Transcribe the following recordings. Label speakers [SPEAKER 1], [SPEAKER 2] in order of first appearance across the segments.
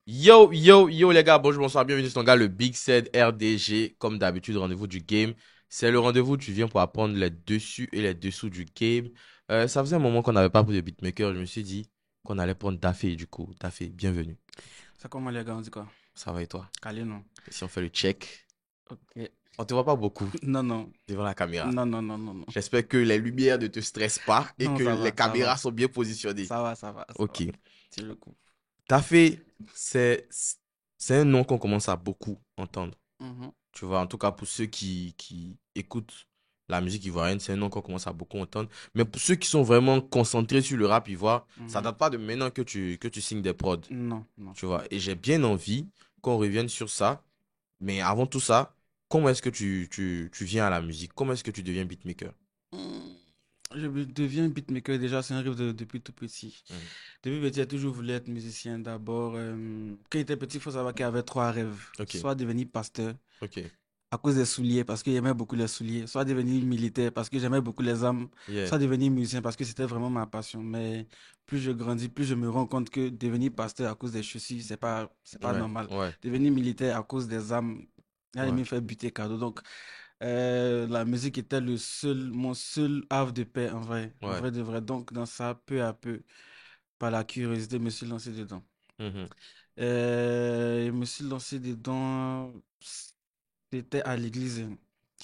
[SPEAKER 1] Yo, yo, yo les gars, bonjour, bonsoir, bienvenue sur ton gars, le Big Said RDG. Comme d'habitude, rendez-vous du game. C'est le rendez-vous où tu viens pour apprendre les dessus et les dessous du game. Ça faisait un moment qu'on n'avait pas pris de beatmaker, je me suis dit qu'on allait prendre Dafé du coup. Dafé, bienvenue.
[SPEAKER 2] Ça comment les gars, on dit quoi?
[SPEAKER 1] Ça va et toi?
[SPEAKER 2] Calé, non?
[SPEAKER 1] Et si on fait le check,
[SPEAKER 2] Ok.
[SPEAKER 1] on te voit pas beaucoup
[SPEAKER 2] Non, non.
[SPEAKER 1] devant la caméra.
[SPEAKER 2] Non, non, non, non, non.
[SPEAKER 1] J'espère que les lumières ne te stressent pas et
[SPEAKER 2] Non,
[SPEAKER 1] que
[SPEAKER 2] ça
[SPEAKER 1] les
[SPEAKER 2] va, ça va.
[SPEAKER 1] caméras sont bien positionnées.
[SPEAKER 2] Ça va, ça va, ça va.
[SPEAKER 1] Ok.
[SPEAKER 2] C'est le coup.
[SPEAKER 1] Dafé, c'est un nom qu'on commence à beaucoup entendre.
[SPEAKER 2] Mhm,
[SPEAKER 1] Tu vois, en tout cas, pour ceux qui écoutent la musique ivoirienne, c'est un nom qu'on commence à beaucoup entendre. Mais pour ceux qui sont vraiment concentrés sur le rap ivoire, ça
[SPEAKER 2] mhm.
[SPEAKER 1] date pas de maintenant que tu signes des prods.
[SPEAKER 2] Non, non.
[SPEAKER 1] Tu vois, et j'ai bien envie qu'on revienne sur ça. Mais avant tout ça, comment est-ce que tu viens à la musique? Comment est-ce que tu deviens beatmaker?
[SPEAKER 2] Hmm. Deviens beatmaker déjà, c'est un rêve depuis tout petit.
[SPEAKER 1] Mhm.
[SPEAKER 2] Depuis petit, j'ai toujours voulu être musicien d'abord. Quand il était petit, il faut savoir qu'il avait trois rêves.
[SPEAKER 1] Ok,
[SPEAKER 2] Soit devenir pasteur
[SPEAKER 1] ok.
[SPEAKER 2] à cause des souliers, parce qu'il aimait beaucoup les souliers. Soit devenir militaire, parce que j'aimais beaucoup les armes.
[SPEAKER 1] Yeah.
[SPEAKER 2] Soit devenir musicien, parce que c'était vraiment ma passion. Mais plus je grandis, plus je me rends compte que devenir pasteur à cause des chaussures, c'est pas
[SPEAKER 1] Ouais,
[SPEAKER 2] normal.
[SPEAKER 1] ouais,
[SPEAKER 2] Devenir militaire à cause des armes, il a
[SPEAKER 1] ouais.
[SPEAKER 2] aimé faire buter cadeau. Donc, la musique était mon seul havre de paix, en
[SPEAKER 1] Ouais.
[SPEAKER 2] vrai de vrai. Donc, dans ça, peu à peu, par la curiosité, je me suis lancé dedans.
[SPEAKER 1] Mhm.
[SPEAKER 2] Je me suis lancé dedans, c'était à l'église.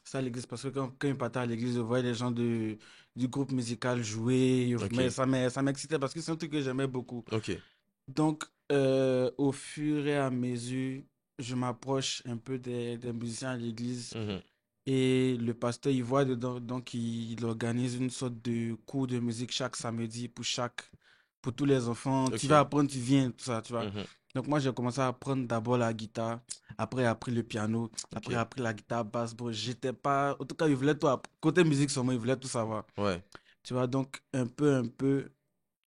[SPEAKER 2] C'est à l'église parce que quand je partais à l'église, je voyais les gens du groupe musical jouer. Mais
[SPEAKER 1] Ok,
[SPEAKER 2] ça m'excitait parce que c'est un truc que j'aimais beaucoup.
[SPEAKER 1] ok.
[SPEAKER 2] Donc, au fur et à mesure, je m'approche un peu des musiciens à l'église
[SPEAKER 1] Mhm.
[SPEAKER 2] et le pasteur, il voit dedans. Donc, il organise une sorte de cours de musique chaque samedi pour tous les enfants. Tu vas
[SPEAKER 1] Ok.
[SPEAKER 2] apprendre, tu viens, tout ça, tu vois.
[SPEAKER 1] Mhm.
[SPEAKER 2] Donc, moi, j'ai commencé à apprendre d'abord la guitare. Après, j'ai appris le piano.
[SPEAKER 1] Ok.
[SPEAKER 2] Après, j'ai appris la guitare basse. Bon, j'étais pas. En tout cas, il voulait tout. Côté musique, seulement, il voulait tout savoir.
[SPEAKER 1] Ouais.
[SPEAKER 2] Tu vois, donc, un peu,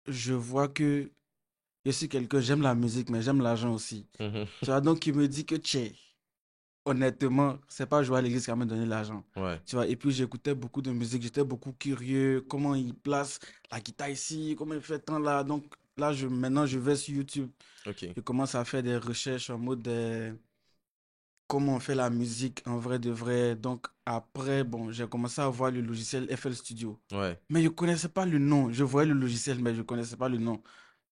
[SPEAKER 2] je vois que je suis quelqu'un, j'aime la musique, mais j'aime l'argent aussi.
[SPEAKER 1] Mhm.
[SPEAKER 2] Tu vois, donc, il me dit que, tchè, honnêtement, c'est pas jouer à l'église qui m'a donné l'argent.
[SPEAKER 1] Ouais.
[SPEAKER 2] Tu vois, et puis j'écoutais beaucoup de musique, j'étais beaucoup curieux, comment il place la guitare ici, comment il fait tant là. Donc là, maintenant, je vais sur YouTube,
[SPEAKER 1] Ok.
[SPEAKER 2] je commence à faire des recherches en mode comment on fait la musique en vrai de vrai. Donc après, bon, j'ai commencé à voir le logiciel FL Studio.
[SPEAKER 1] Ouais.
[SPEAKER 2] Mais je connaissais pas le nom. Je voyais le logiciel, mais je connaissais pas le nom.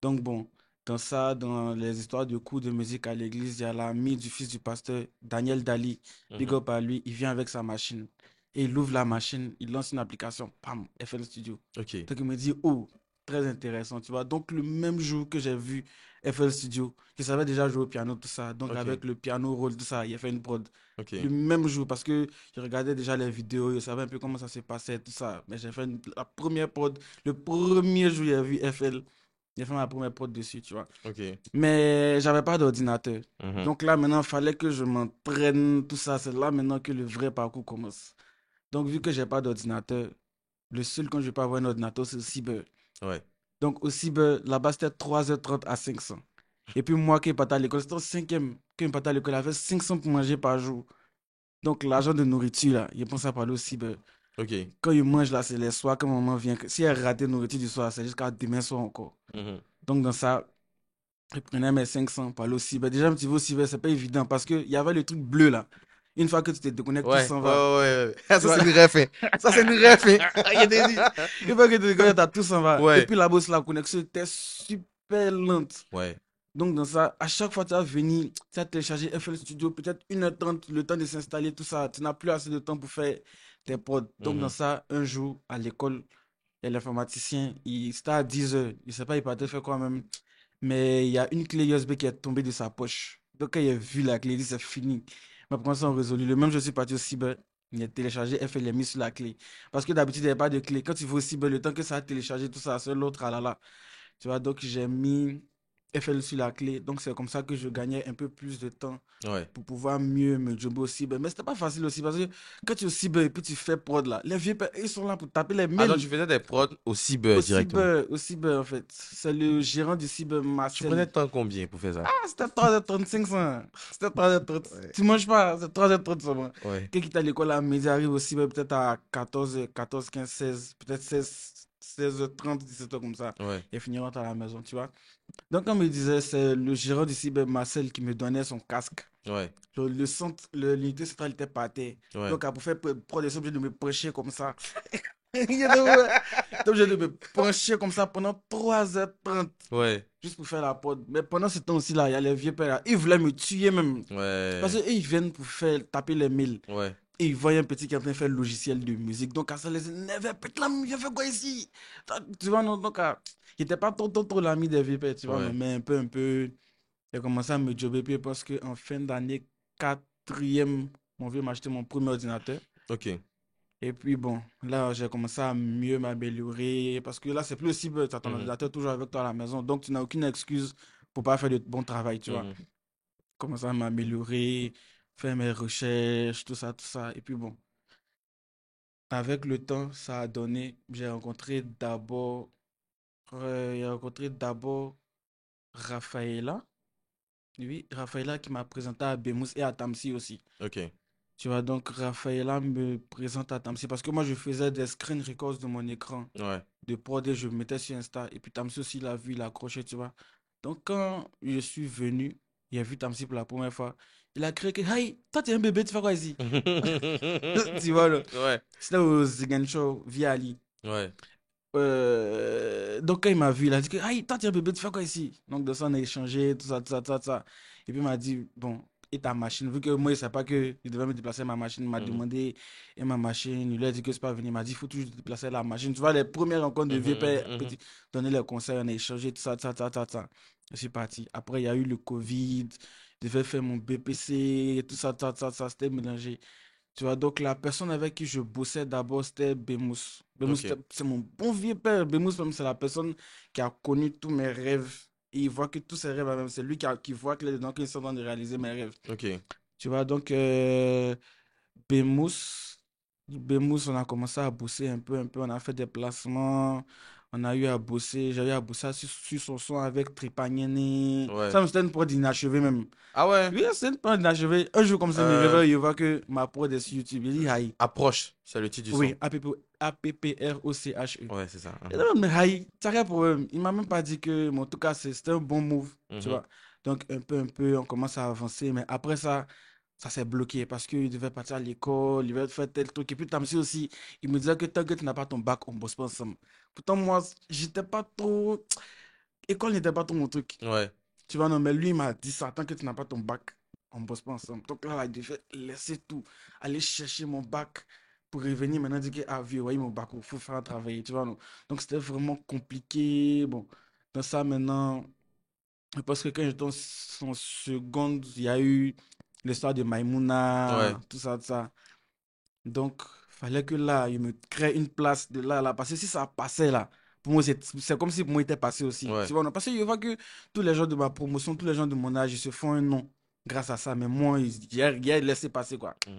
[SPEAKER 2] Donc bon, dans ça, dans les histoires de cours de musique à l'église, il y a l'ami du fils du pasteur, Daniel Dali. Big
[SPEAKER 1] Mhm.
[SPEAKER 2] up à lui, il vient avec sa machine. Et il ouvre la machine, il lance une application, pam, FL Studio.
[SPEAKER 1] Ok.
[SPEAKER 2] Donc il me dit, oh, très intéressant, tu vois. Donc le même jour que j'ai vu FL Studio, je savais déjà jouer au piano, tout ça. Donc
[SPEAKER 1] Ok.
[SPEAKER 2] avec le piano roll, tout ça, il a fait une prod. Le
[SPEAKER 1] Ok.
[SPEAKER 2] même jour, parce que je regardais déjà les vidéos, je savais un peu comment ça se passait, tout ça. Mais j'ai fait la première prod, le premier jour, j'ai vu FL, j'ai fait ma première prod dessus, tu vois.
[SPEAKER 1] Ok.
[SPEAKER 2] Mais j'avais pas d'ordinateur.
[SPEAKER 1] Mhm.
[SPEAKER 2] Donc là, maintenant, il fallait que je m'entraîne, tout ça. C'est là maintenant que le vrai parcours commence. Donc, vu que j'ai pas d'ordinateur, le seul quand je peux avoir un ordinateur, c'est au cyber.
[SPEAKER 1] Ouais.
[SPEAKER 2] Donc, au cyber, là-bas, c'était 3h30 à 500. Et puis, moi qui partais à l'école, c'était au cinquième. Quand je partais à l'école, j'avais 500 pour manger par jour. Donc, l'argent de nourriture, là, je pense à parler au cyber.
[SPEAKER 1] Ok.
[SPEAKER 2] Quand je mange, là, c'est les soirs, quand maman vient. Si elle raté nourriture du soir, c'est jusqu'à demain soir encore.
[SPEAKER 1] Mhm.
[SPEAKER 2] Donc, dans ça, je prenais mes 500 pour aller au cyber. Déjà, un petit peu au cyber, c'est pas évident parce qu'il y avait le truc bleu, là. Une fois que tu te déconnectes, tout
[SPEAKER 1] Ouais,
[SPEAKER 2] s'en
[SPEAKER 1] ouais,
[SPEAKER 2] va.
[SPEAKER 1] ouais, ouais. Ah,
[SPEAKER 2] Tu
[SPEAKER 1] ça,
[SPEAKER 2] vois?
[SPEAKER 1] c'est une ref, hein. Ça, c'est une ref, hein. Il a dit.
[SPEAKER 2] Une fois que tu te déconnectes, tout s'en va. Et
[SPEAKER 1] Ouais.
[SPEAKER 2] puis là-bas, aussi, la connexion était super lente.
[SPEAKER 1] Ouais.
[SPEAKER 2] Donc, dans ça, à chaque fois que tu vas venir, tu vas télécharger FL Studio, peut-être 1h30, le temps de s'installer, tout ça. Tu n'as plus assez de temps pour faire tes prods. Donc, dans
[SPEAKER 1] Mhm.
[SPEAKER 2] ça, un jour, à l'école, il y a l'informaticien, c'était à 10h. Je ne sais pas, il partait faire quoi même. Mais il y a une clé USB qui est tombée de sa poche. Donc, quand il a vu la clé, il dit c'est fini. Ma première résolu. Le même, je suis parti au cyber. Il a téléchargé FL, il a mis sur la clé. Parce que d'habitude, il n'y avait pas de clé. Quand tu vas au cyber, le temps que ça a téléchargé tout ça, c'est l'autre, ah là là. Tu vois, donc j'ai mis FL sur la clé. Donc c'est comme ça que je gagnais un peu plus de temps
[SPEAKER 1] Ouais.
[SPEAKER 2] pour pouvoir mieux me jobber au cyber. Mais c'était pas facile aussi parce que quand tu es au cyber et puis tu fais prod là, les vieux, ils sont là pour taper les
[SPEAKER 1] Ah, donc
[SPEAKER 2] mails
[SPEAKER 1] tu faisais des prods au cyber directement.
[SPEAKER 2] au cyber en fait. C'est le gérant du cyber
[SPEAKER 1] Tu prenais
[SPEAKER 2] Marcel.
[SPEAKER 1] de temps combien pour faire ça?
[SPEAKER 2] Ah, c'était 3h30, 500. C'était 3h30.
[SPEAKER 1] Ouais.
[SPEAKER 2] Tu manges pas, c'est 3h30 seulement.
[SPEAKER 1] Ouais.
[SPEAKER 2] Quelqu'un qui est à l'école à midi arrive au cyber peut-être à 14h, 14, 15, 16, peut-être 16, 16h30, 17h comme ça.
[SPEAKER 1] Ouais.
[SPEAKER 2] Et finir rentre à la maison, tu vois. Donc, comme il disait, c'est le gérant du cyber Marcel qui me donnait son casque.
[SPEAKER 1] Ouais.
[SPEAKER 2] Le centre, l'unité centrale était par terre.
[SPEAKER 1] Ouais.
[SPEAKER 2] Donc, pour faire prendre des obligé de me pencher comme ça. J'étais obligé de me pencher comme ça pendant 3h30
[SPEAKER 1] Ouais.
[SPEAKER 2] juste pour faire la prod. Mais pendant ce temps aussi là, il y a les vieux pères là. Ils voulaient me tuer même. Parce
[SPEAKER 1] Ouais.
[SPEAKER 2] qu'eux, ils viennent pour faire taper les mails.
[SPEAKER 1] Ouais.
[SPEAKER 2] Et ils voient un petit qui est en train de faire le logiciel de musique. Donc, ça les énervait. Putain, il a fait quoi ici? Tu vois, non, donc, il n'était pas trop l'ami des vieux pères, tu vois, non,
[SPEAKER 1] Ouais.
[SPEAKER 2] mais un peu. J'ai commencé à me jobber puis parce qu'en fin d'année quatrième, mon vieux m'a acheté mon premier ordinateur.
[SPEAKER 1] Ok.
[SPEAKER 2] Et puis bon, là, j'ai commencé à mieux m'améliorer parce que là, c'est plus aussi, tu as ton
[SPEAKER 1] Mhm.
[SPEAKER 2] ordinateur toujours avec toi à la maison. Donc, tu n'as aucune excuse pour pas faire de bon travail, tu vois.
[SPEAKER 1] Mhm.
[SPEAKER 2] Commencer à m'améliorer, faire mes recherches, tout ça, tout ça. Et puis bon, avec le temps, ça a donné. J'ai rencontré d'abord Rafaela. Oui, Rafaela qui m'a présenté à Bemous et à Tamsi aussi.
[SPEAKER 1] Ok.
[SPEAKER 2] Tu vois, donc Rafaela me présente à Tamsi parce que moi je faisais des screen records de mon écran
[SPEAKER 1] Ouais.
[SPEAKER 2] de prod et je me mettais sur Insta. Et puis Tamsi aussi l'a vu, il a accroché, tu vois. Donc quand je suis venu, il a vu Tamsi pour la première fois. Il a crié que, hey, toi t'es un bébé, tu fais quoi ici? Tu vois, là.
[SPEAKER 1] Ouais.
[SPEAKER 2] C'était au Zigan Show via Ali.
[SPEAKER 1] Ouais.
[SPEAKER 2] Donc quand il m'a vu, il a dit que, hey, toi t'es un bébé, tu fais quoi ici? Donc de ça on a échangé, tout ça, tout ça, tout ça, tout ça. Et puis il m'a dit, bon, et ta machine? Vu que moi, il ne savait pas que je devais me déplacer ma machine, il m'a
[SPEAKER 1] Mhm.
[SPEAKER 2] demandé, et ma machine, il lui a dit que c'est pas venu, il m'a dit, il faut toujours déplacer la machine. Tu vois, les premières rencontres de
[SPEAKER 1] Mhm.
[SPEAKER 2] vieux père,
[SPEAKER 1] Mhm. Mhm.
[SPEAKER 2] petit, donner les conseils, on a échangé, tout ça, tout ça, tout ça, tout ça. Je suis parti. Après, il y a eu le Covid, je devais faire mon BPC, tout ça, tout ça, tout ça, tout ça, c'était mélangé. Tu vois, donc la personne avec qui je bossais d'abord, c'était Bemous. Bemous,
[SPEAKER 1] Ok.
[SPEAKER 2] c'est mon bon vieux père. Bemous, même, c'est la personne qui a connu tous mes rêves. Et il voit que tous ces rêves, même, c'est lui qui voit que les gens qui sont en train de réaliser mes rêves.
[SPEAKER 1] Ok.
[SPEAKER 2] Tu vois, donc, Bemous, Bemous, on a commencé à bosser un peu, on a fait des placements, on a eu à bosser, j'ai eu à bosser sur son son avec Tripanieni.
[SPEAKER 1] Ouais.
[SPEAKER 2] Ça, c'était une prod inachevé même.
[SPEAKER 1] Ah ouais.
[SPEAKER 2] Oui, c'est une prod inachevée. Un jour, comme ça, il me
[SPEAKER 1] Euh,
[SPEAKER 2] réveille, il voit que ma prod est sur YouTube. Il dit, aïe.
[SPEAKER 1] Approche, c'est le titre du son.
[SPEAKER 2] Oui, APPROCHE.
[SPEAKER 1] Ouais, c'est ça.
[SPEAKER 2] Et
[SPEAKER 1] Mhm.
[SPEAKER 2] là, mais aïe, ça rien problème. Il m'a même pas dit que, mais en tout cas, c'était un bon move, tu
[SPEAKER 1] Mhm.
[SPEAKER 2] vois. Donc, un peu, on commence à avancer. Mais après ça, ça s'est bloqué parce qu'il devait partir à l'école, il devait faire tel truc. Et puis, Tamsi aussi, il me disait que tant que tu n'as pas ton bac, on bosse pas ensemble. Pourtant, moi, j'étais pas trop. École n'était pas trop mon truc.
[SPEAKER 1] Ouais.
[SPEAKER 2] Tu vois, non, mais lui, il m'a dit ça. Tant que tu n'as pas ton bac, on bosse pas ensemble. Donc là, il devait laisser tout, aller chercher mon bac pour revenir maintenant dire que, ah, vieux, voyez mon bac, il faut faire travailler. Tu vois, non. Donc c'était vraiment compliqué. Bon, dans ça, maintenant, parce que quand j'étais en seconde, il y a eu l'histoire de
[SPEAKER 1] Ouais.
[SPEAKER 2] Maïmouna, tout ça. Donc, fallait que là, il me crée une place de là, là. Parce que si ça passait là, pour moi, c'est comme si pour moi, il était passé aussi.
[SPEAKER 1] Ouais.
[SPEAKER 2] Tu vois, non? Parce que je vois que tous les gens de ma promotion, tous les gens de mon âge, ils se font un nom grâce à ça. Mais moi, il a laissé passer, quoi.
[SPEAKER 1] Mhm.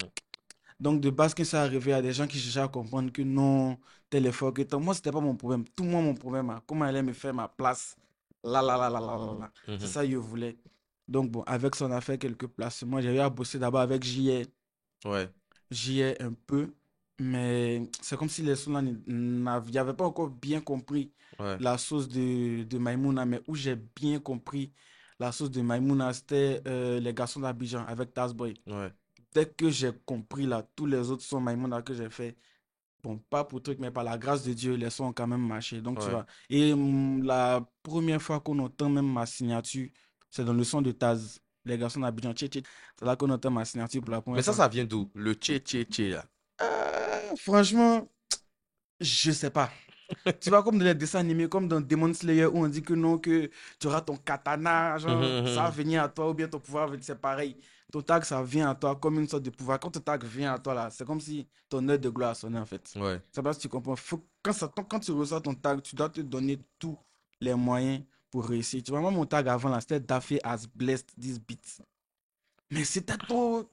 [SPEAKER 2] Donc, de base, quand ça arrivait à des gens qui cherchaient à comprendre que non, tel effort, que tant, moi, c'était pas mon problème. Tout le monde, mon problème, hein. Comment elle allait me faire ma place. Là, là, là, là, là, là, là. C'est
[SPEAKER 1] Mhm.
[SPEAKER 2] ça que je voulais. Donc, bon, avec ça, on a fait quelques placements. J'ai eu à bosser d'abord avec JR.
[SPEAKER 1] Ouais.
[SPEAKER 2] J'y ai un peu, mais c'est comme si les sons-là n'avaient pas encore bien compris
[SPEAKER 1] Ouais.
[SPEAKER 2] la sauce de Maïmouna, mais où j'ai bien compris la sauce de Maïmouna, c'était les garçons d'Abidjan avec Tazboy.
[SPEAKER 1] Ouais.
[SPEAKER 2] Dès que j'ai compris là, tous les autres sons Maïmouna que j'ai fait, bon, pas pour truc, mais par la grâce de Dieu, les sons ont quand même marché. Donc, tu
[SPEAKER 1] Ouais.
[SPEAKER 2] vois. Et la première fois qu'on entend même ma signature, c'est dans le son de Taz, les garçons d'Abidjan. Tché, tché. C'est là qu'on entend ma signature pour la
[SPEAKER 1] Mais
[SPEAKER 2] première
[SPEAKER 1] ça,
[SPEAKER 2] fois.
[SPEAKER 1] ça vient d'où? Le tché tché tché là.
[SPEAKER 2] Franchement, je sais pas. Tu vois, comme dans les dessins animés, comme dans Demon Slayer, où on dit que non, que tu auras ton katana, genre, ça va
[SPEAKER 1] Mhm.
[SPEAKER 2] venir à toi, ou bien ton pouvoir, c'est pareil. Ton tag, ça vient à toi comme une sorte de pouvoir. Quand ton tag vient à toi, là, c'est comme si ton heure de gloire sonnait, en fait.
[SPEAKER 1] Mhm. Ouais.
[SPEAKER 2] Je sais pas si tu comprends. Quand tu reçois ton tag, tu dois te donner tous les moyens pour réussir. Tu vois, moi, mon tag avant, là, c'était Daffy has blessed this beat. Mais c'était trop.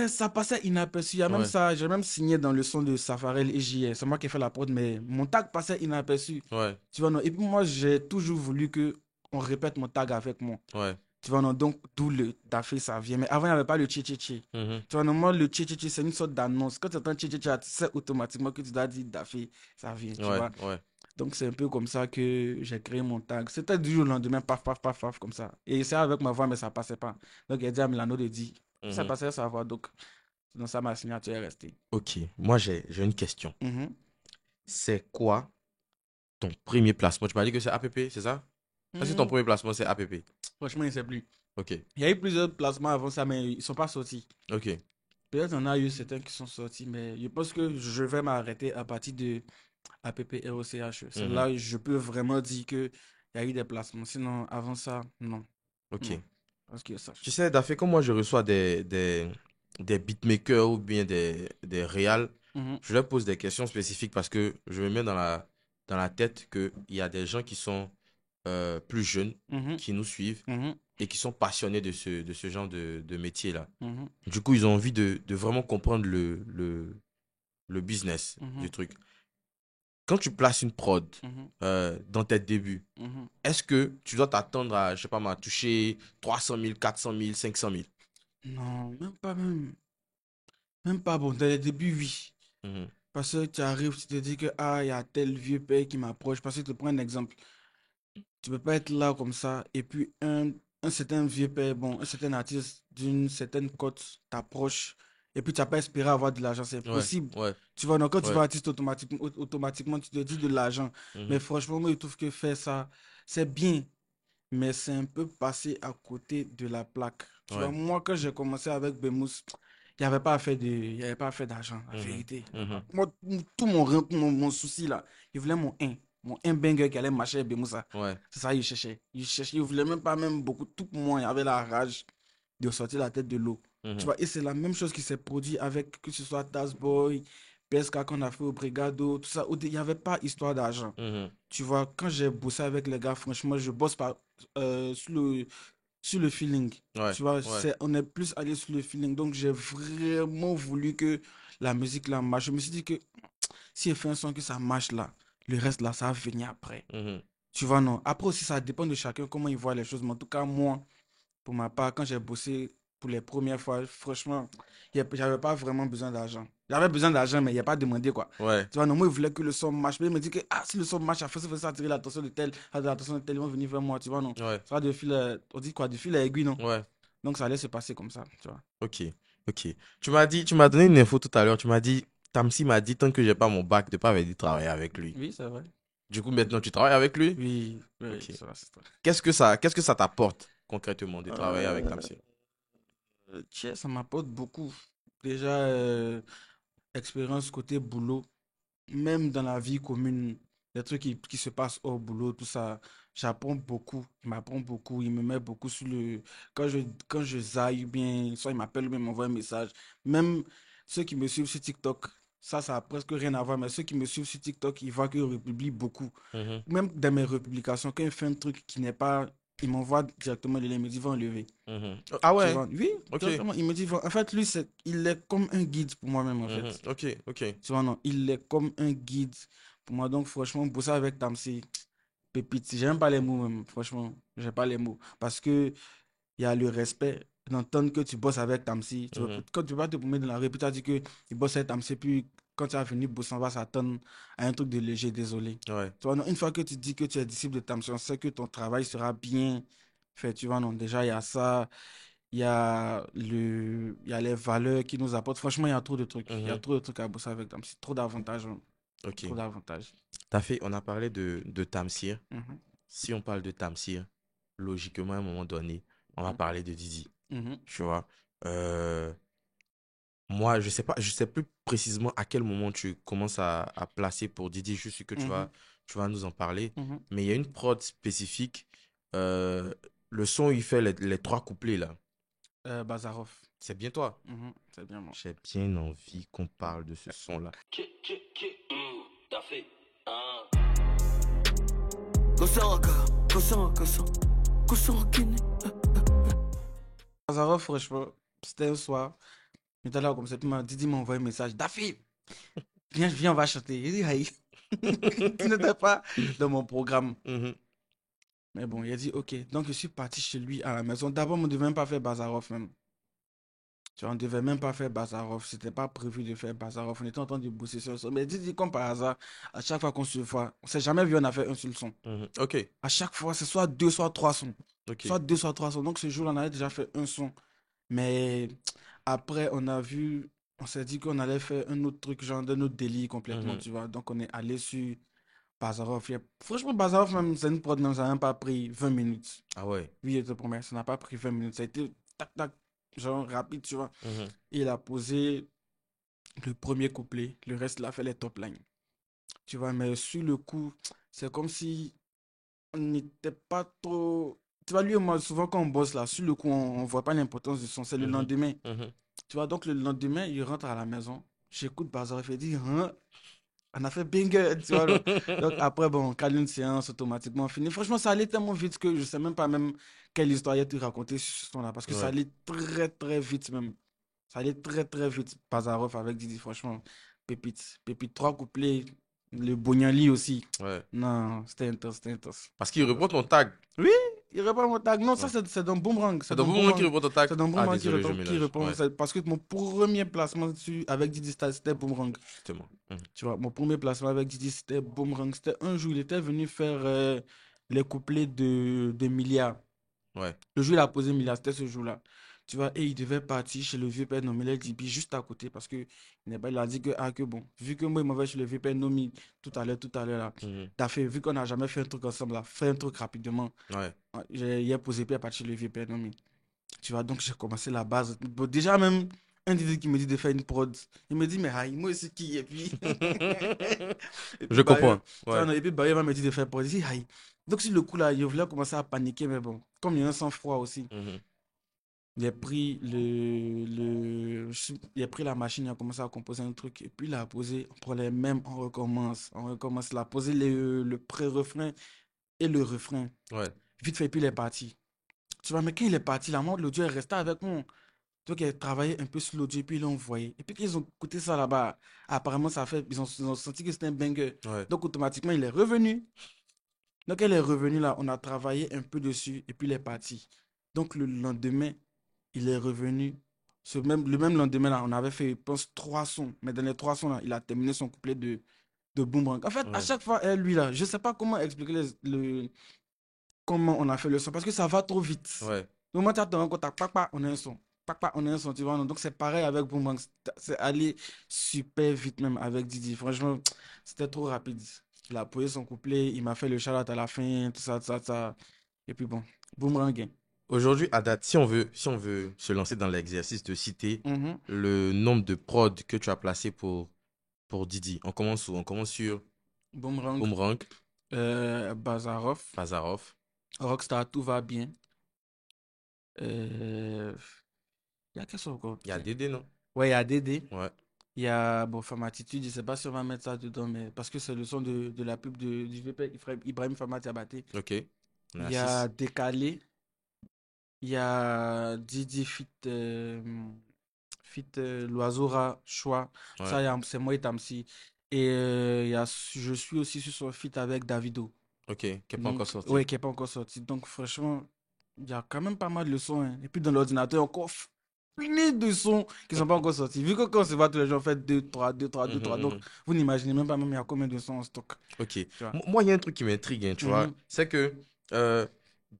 [SPEAKER 2] Ça passait inaperçu. Il y a même
[SPEAKER 1] Ouais.
[SPEAKER 2] ça, j'ai même signé dans le son de Safarel et JS. C'est moi qui ai fait la prod, mais mon tag passait inaperçu.
[SPEAKER 1] Ouais.
[SPEAKER 2] Tu vois, non. Et puis moi, j'ai toujours voulu que on répète mon tag avec moi.
[SPEAKER 1] Ouais.
[SPEAKER 2] Tu vois, non, donc d'où le Dafé, ça vient. Mais avant, il n'y avait pas le tché-tché-tché.
[SPEAKER 1] Mhm.
[SPEAKER 2] Tu vois, normalement, le tché-tché-tché, c'est une sorte d'annonce. Quand tu entends tché-tché-tché, tu sais automatiquement que tu dois dire Dafé, ça vient, tu
[SPEAKER 1] Ouais,
[SPEAKER 2] vois.
[SPEAKER 1] ouais.
[SPEAKER 2] Donc, c'est un peu comme ça que j'ai créé mon tag. C'était du jour au lendemain, paf, paf, paf, paf, comme ça. Et c'est avec ma voix, mais ça passait pas. Donc, il a dit à Milano de dire, ça
[SPEAKER 1] Mhm.
[SPEAKER 2] passait sa voix. Donc ça, ma signature est restée.
[SPEAKER 1] Ok, moi j'ai une question.
[SPEAKER 2] Mhm.
[SPEAKER 1] C'est quoi ton premier placement? Tu m'as dit que c'est APP, c'est ça? Est-ce que ton
[SPEAKER 2] Hmm,
[SPEAKER 1] premier placement c'est APP?
[SPEAKER 2] franchement, il ne sait plus.
[SPEAKER 1] Ok,
[SPEAKER 2] Il y a eu plusieurs placements avant ça, mais ils ne sont pas sortis.
[SPEAKER 1] ok.
[SPEAKER 2] Peut-être qu'il y en a eu certains qui sont sortis, mais je pense que je vais m'arrêter à partir de APP-ROCHE. C'est
[SPEAKER 1] Mhm.
[SPEAKER 2] là où je peux vraiment dire qu'il y a eu des placements. Sinon, avant ça, non. Non.
[SPEAKER 1] Ok.
[SPEAKER 2] Parce que ça.
[SPEAKER 1] Tu sais, Dafé, comme moi je reçois des beatmakers ou bien des réals,
[SPEAKER 2] Mhm,
[SPEAKER 1] je leur pose des questions spécifiques parce que je me mets dans la tête qu'il y a des gens qui sont plus jeunes,
[SPEAKER 2] mhm,
[SPEAKER 1] qui nous suivent
[SPEAKER 2] mhm,
[SPEAKER 1] et qui sont passionnés de ce genre de métier-là.
[SPEAKER 2] mhm,
[SPEAKER 1] Du coup, ils ont envie de vraiment comprendre le business du
[SPEAKER 2] mhm,
[SPEAKER 1] truc. Quand tu places une prod
[SPEAKER 2] mhm,
[SPEAKER 1] dans tes débuts,
[SPEAKER 2] mhm.
[SPEAKER 1] est-ce que tu dois t'attendre à, je sais pas, moi, toucher 300 000, 400 000, 500 000?
[SPEAKER 2] Non, même pas même. Même pas bon. Dès le début, oui.
[SPEAKER 1] Mhm.
[SPEAKER 2] Parce que tu arrives, tu te dis que ah, il y a tel vieux père qui m'approche. Parce que je te prends un exemple. Tu peux pas être là comme ça. Et puis un certain vieux père, bon, un certain artiste d'une certaine cote t'approche. Et puis tu n'as pas espéré avoir de l'argent. C'est
[SPEAKER 1] Ouais,
[SPEAKER 2] impossible.
[SPEAKER 1] ouais,
[SPEAKER 2] Tu vois, donc quand tu
[SPEAKER 1] ouais.
[SPEAKER 2] vas artiste automatiquement, automatiquement, tu te dis de l'argent. Mais
[SPEAKER 1] Mhm.
[SPEAKER 2] franchement, moi, je trouve que faire ça, c'est bien. Mais c'est un peu passé à côté de la plaque. Tu vois,
[SPEAKER 1] Ouais.
[SPEAKER 2] moi, quand j'ai commencé avec Bemous, il n'y avait pas à faire il y avait pas à faire d'argent, la
[SPEAKER 1] Mhm.
[SPEAKER 2] vérité.
[SPEAKER 1] Mhm.
[SPEAKER 2] Moi, tout mon souci là, il voulait mon un banger qui allait marcher avec Bemous.
[SPEAKER 1] Ouais.
[SPEAKER 2] C'est ça, il cherchait. Il cherchait, il voulait même pas même beaucoup. Tout pour moi, il avait la rage de sortir la tête de l'eau. Tu
[SPEAKER 1] Mhm.
[SPEAKER 2] vois, et c'est la même chose qui s'est produit avec, que ce soit Boy, PSK qu'on a fait au Brigado, tout ça, où il n'y avait pas histoire d'argent.
[SPEAKER 1] Mhm.
[SPEAKER 2] Tu vois, quand j'ai bossé avec les gars, franchement, je bosse pas sur le feeling.
[SPEAKER 1] Ouais.
[SPEAKER 2] Tu vois,
[SPEAKER 1] Ouais.
[SPEAKER 2] on est plus allé sur le feeling. Donc, j'ai vraiment voulu que la musique là marche. Je me suis dit que si elle fait un son que ça marche là, le reste là, ça va venir après.
[SPEAKER 1] Mhm.
[SPEAKER 2] Tu vois, non. Après aussi, ça dépend de chacun, comment il voit les choses. Mais en tout cas, moi, pour ma part, quand j'ai bossé pour les premières fois, franchement, j'avais pas vraiment besoin d'argent. J'avais besoin d'argent, mais il n'y a pas demandé quoi.
[SPEAKER 1] Ouais.
[SPEAKER 2] Tu vois, non, moi, il voulait que le son marche. Mais il me dit que ah, si le son marche, ça attirer l'attention de tel, l'attention de tel, ils vont venir vers moi. Tu vois, non.
[SPEAKER 1] Ouais.
[SPEAKER 2] Ça va de fil, on dit quoi, de fil à aiguille, non.
[SPEAKER 1] Ouais.
[SPEAKER 2] Donc, ça allait se passer comme ça, tu vois.
[SPEAKER 1] Ok. Ok. Tu m'as donné une info tout à l'heure. Tu m'as dit, Tamsi m'a dit, tant que j'ai pas mon bac, de pas venir travailler avec lui.
[SPEAKER 2] Oui, c'est vrai.
[SPEAKER 1] Du coup, maintenant, tu travailles avec lui?
[SPEAKER 2] Oui, oui,
[SPEAKER 1] Ok.
[SPEAKER 2] ça va, c'est vrai.
[SPEAKER 1] Qu'est-ce que ça t'apporte concrètement de travailler avec
[SPEAKER 2] Euh,
[SPEAKER 1] Tamsi?
[SPEAKER 2] Tiens, ça m'apporte beaucoup. Déjà, expérience côté boulot. Même dans la vie commune, les trucs qui se passent au boulot, tout ça, j'apprends beaucoup, il m'apprend beaucoup, il me met beaucoup sur le... Quand je zaille, ou bien, soit il m'appelle ou bien il m'envoie un message. Même ceux qui me suivent sur TikTok, ça a presque rien à voir, mais ceux qui me suivent sur TikTok, ils voient que je republie beaucoup.
[SPEAKER 1] Mhm.
[SPEAKER 2] Même dans mes republications, quand il fait un truc qui n'est pas... Il m'envoie directement le lien, il me dit, va enlever.
[SPEAKER 1] Mhm. Ah
[SPEAKER 2] Tu
[SPEAKER 1] ouais?
[SPEAKER 2] vois, oui,
[SPEAKER 1] Ok.
[SPEAKER 2] directement, il me dit, en fait, lui, il est comme un guide pour moi-même, en
[SPEAKER 1] Mhm.
[SPEAKER 2] fait.
[SPEAKER 1] Ok. Ok.
[SPEAKER 2] Tu vois, non, il est comme un guide pour moi. Donc, franchement, bosser avec Tamsi, pépite. J'aime pas les mots, même. Franchement, j'aime pas les mots. Parce que il y a le respect d'entendre que tu bosses avec Tamsi.
[SPEAKER 1] Mhm.
[SPEAKER 2] Quand tu vas te promener dans la rue, puis tu as dit que tu bosses avec Tamsi, puis quand tu vas venir bosser, on va s'attendre à un truc de léger, désolé.
[SPEAKER 1] Ouais.
[SPEAKER 2] Tu vois, non, une fois que tu dis que tu es disciple de Tamsi, on sait que ton travail sera bien fait. Tu vois, non, déjà, il y a ça. Il y a les valeurs qui nous apportent. Franchement, il y a trop de trucs. Il y a
[SPEAKER 1] Mhm.
[SPEAKER 2] trop de trucs à bosser avec Tamsi. Trop d'avantages, hein.
[SPEAKER 1] Ok.
[SPEAKER 2] Trop d'avantages.
[SPEAKER 1] T'as fait, on a parlé de Tamsir.
[SPEAKER 2] Mhm,
[SPEAKER 1] Si on parle de Tamsir, logiquement, à un moment donné, on va
[SPEAKER 2] mhm,
[SPEAKER 1] parler de Didi.
[SPEAKER 2] mhm,
[SPEAKER 1] Tu vois. Moi, je sais plus précisément à quel moment tu commences à placer pour Didi. Je sais que
[SPEAKER 2] mhm,
[SPEAKER 1] tu vas nous en parler.
[SPEAKER 2] mhm.
[SPEAKER 1] Mais il y a une prod spécifique. euh, le son, il fait les trois couplets là.
[SPEAKER 2] Bazarov.
[SPEAKER 1] C'est bien toi.
[SPEAKER 2] Mhm, c'est bien moi.
[SPEAKER 1] J'ai bien envie qu'on parle de ce son-là.
[SPEAKER 3] T'as fait. Kosaka, Kosakine.
[SPEAKER 2] Bazarov, franchement, c'était un soir. J'étais là comme ça. Puis Didi m'a envoyé un message. Daffy, viens, on va chanter. Il dit, hey. Tu n'étais pas dans mon programme.
[SPEAKER 1] Mhm.
[SPEAKER 2] Mais bon, il a dit, ok. Donc, je suis parti chez lui à la maison. D'abord, on ne devait même pas faire Bazarov même. Tu vois, on ne devait même pas faire Bazarov. C'était pas prévu de faire Bazarov. On était en train de bosser sur le son. Mais dis, comme par hasard, à chaque fois qu'on se voit, on s'est jamais vu, on a fait un seul son.
[SPEAKER 1] Ok,
[SPEAKER 2] À chaque fois, c'est soit deux, soit trois sons.
[SPEAKER 1] ok.
[SPEAKER 2] Soit deux, soit trois sons. Donc, ce jour-là, on avait déjà fait un son. Mais après, on s'est dit qu'on allait faire un autre truc, genre d'un autre délire complètement,
[SPEAKER 1] Mhm.
[SPEAKER 2] tu vois. Donc, on est allé sur Bazarov. Franchement, Bazarov, même, c'est une prod, même, ça n'a même pas pris 20 minutes.
[SPEAKER 1] Ah ouais.
[SPEAKER 2] Oui, je te promets, ça n'a pas pris 20 minutes. Ça a été tac, tac, genre rapide, tu vois.
[SPEAKER 1] Mhm.
[SPEAKER 2] Et il a posé le premier couplet, le reste, il a fait les top lines. Tu vois, mais sur le coup, c'est comme si on n'était pas trop. Tu vois, lui et moi, souvent quand on bosse là, sur le coup, on ne voit pas l'importance du son. C'est le
[SPEAKER 1] Mhm.
[SPEAKER 2] lendemain.
[SPEAKER 1] Mhm.
[SPEAKER 2] Tu vois, donc le lendemain, il rentre à la maison. J'écoute Bazar, il dit, hein, on a fait banger, tu vois. Donc après, bon, on cale une séance automatiquement finie. Franchement, ça allait tellement vite que je ne sais même pas même quelle histoire il a te raconter sur ce son-là. Parce que ça
[SPEAKER 1] Ouais.
[SPEAKER 2] allait très, très vite même. Ça allait très, très vite. Bazarov avec Didi, franchement, pépite. Pépite, trois couplets. Le Bognali aussi.
[SPEAKER 1] Ouais.
[SPEAKER 2] Non, c'était intense, c'était intense.
[SPEAKER 1] Parce qu'il
[SPEAKER 2] C'était
[SPEAKER 1] reprend
[SPEAKER 2] intense.
[SPEAKER 1] ton tag.
[SPEAKER 2] Oui, il répond à mon tag. Non, ça,
[SPEAKER 1] Ouais.
[SPEAKER 2] c'est dans Boomerang.
[SPEAKER 1] C'est
[SPEAKER 2] C'est
[SPEAKER 1] dans
[SPEAKER 2] dans
[SPEAKER 1] Boomerang qui
[SPEAKER 2] Boomerang.
[SPEAKER 1] reprend ton tag.
[SPEAKER 2] C'est dans
[SPEAKER 1] Ah,
[SPEAKER 2] Boomerang
[SPEAKER 1] désolé, je
[SPEAKER 2] qui
[SPEAKER 1] mélange.
[SPEAKER 2] répond.
[SPEAKER 1] Ouais,
[SPEAKER 2] C'est parce que mon premier placement dessus avec Didi, c'était Boomerang.
[SPEAKER 1] justement. Mhm.
[SPEAKER 2] Tu vois, mon premier placement avec Didi, c'était Boomerang. C'était un jour, il était venu faire les couplets de Milliard.
[SPEAKER 1] Ouais.
[SPEAKER 2] Le jour où il a posé Milliard, c'était ce jour-là. Tu vois, et il devait partir chez le vieux père nommé El Dibi juste à côté parce que il a dit que, ah, que bon, vu que moi, il m'avait chez le vieux père nommé tout à l'heure là,
[SPEAKER 1] Mhm.
[SPEAKER 2] t'as fait, vu qu'on n'a jamais fait un truc ensemble là, fais un truc rapidement.
[SPEAKER 1] Ouais.
[SPEAKER 2] Il a posé puis il est parti chez le vieux père nommé. Tu vois, donc j'ai commencé la base. Bon, déjà, même un DJ qui me dit de faire une prod, il me dit, mais aïe, moi, c'est qui? Et puis, et puis,
[SPEAKER 1] Je comprends.
[SPEAKER 2] tu vois,
[SPEAKER 1] Ouais.
[SPEAKER 2] non, et puis Bayo va me dire de faire prod. Je dis, aïe. Donc, sur le coup, là, il voulait commencer à paniquer, mais bon, comme il y a un sang-froid aussi,
[SPEAKER 1] Mhm.
[SPEAKER 2] il a pris il a pris la machine, il a commencé à composer un truc, et puis il a posé, on prend les mêmes, on recommence, il a posé le pré-refrain et le refrain.
[SPEAKER 1] Ouais.
[SPEAKER 2] Vite fait, puis il est parti. Tu vois, mais quand il est parti, la montre, l'audio est resté avec moi. Donc, ils ont travaillé un peu sur l'audio, puis ils l'ont envoyé. Et puis, quand ils ont écouté ça là-bas, apparemment, ils ont senti que c'était un banger.
[SPEAKER 1] Ouais.
[SPEAKER 2] Donc, automatiquement, il est revenu. Donc, elle est revenue là, on a travaillé un peu dessus, et puis il est parti. Donc, le lendemain, il est revenu. Le même lendemain là, on avait fait, je pense, trois sons. Mais dans les trois sons là, il a terminé son couplet de Boomerang. En fait, à
[SPEAKER 1] Ouais.
[SPEAKER 2] chaque fois, lui là, je sais pas comment expliquer comment on a fait le son, parce que ça va trop vite.
[SPEAKER 1] Ouais.
[SPEAKER 2] Au moment où tu as ton contact, pac, on a un son. Pac, on a un son, tu vois. Donc, c'est pareil avec Boomerang. C'est allé super vite, même avec Didi. Franchement, c'était trop rapide. Il a posé son couplet, il m'a fait le shout-out à la fin, tout ça, tout ça, tout ça. Et puis bon, Boomerang gain.
[SPEAKER 1] Aujourd'hui, à date, si on veut se lancer dans l'exercice de citer
[SPEAKER 2] Mhm.
[SPEAKER 1] le nombre de prods que tu as placé pour Didi, on commence où? On commence sur
[SPEAKER 2] Boomerang,
[SPEAKER 1] Boomerang,
[SPEAKER 2] Bazarov,
[SPEAKER 1] Bazarov.
[SPEAKER 2] Rockstar, tout va bien. Il y a quel son encore?
[SPEAKER 1] Il y a Dédé, non?
[SPEAKER 2] Ouais, il y a Dédé.
[SPEAKER 1] Ouais.
[SPEAKER 2] Il y a bon, Femme Attitude, je sais pas si on va mettre ça dedans, mais parce que c'est le son de la pub du VP Ibrahim Fama Diabaté.
[SPEAKER 1] Ok. On est
[SPEAKER 2] Il
[SPEAKER 1] à
[SPEAKER 2] y a
[SPEAKER 1] 6.
[SPEAKER 2] Décalé, il y a Didi Fit Loiseau Choix.
[SPEAKER 1] Ouais.
[SPEAKER 2] Ça, c'est moi et Tamsi. Et je suis aussi sur son feat avec Davido.
[SPEAKER 1] Ok. Qui n'est pas encore
[SPEAKER 2] Donc,
[SPEAKER 1] sorti.
[SPEAKER 2] ouais, qui n'est pas encore sorti. Donc, franchement, il y a quand même pas mal de sons, hein. Et puis, dans l'ordinateur, encore plein de sons qui ne sont pas encore sortis. Vu que quand on se voit tous les jours, on fait 2 3 2 3 2
[SPEAKER 1] Mhm,
[SPEAKER 2] 3. Donc,
[SPEAKER 1] mhm.
[SPEAKER 2] vous n'imaginez même pas même il y a combien de sons en stock.
[SPEAKER 1] Ok.
[SPEAKER 2] Tu vois.
[SPEAKER 1] Moi, il y a un truc qui m'intrigue, hein, tu vois.
[SPEAKER 2] Mhm,
[SPEAKER 1] C'est que euh,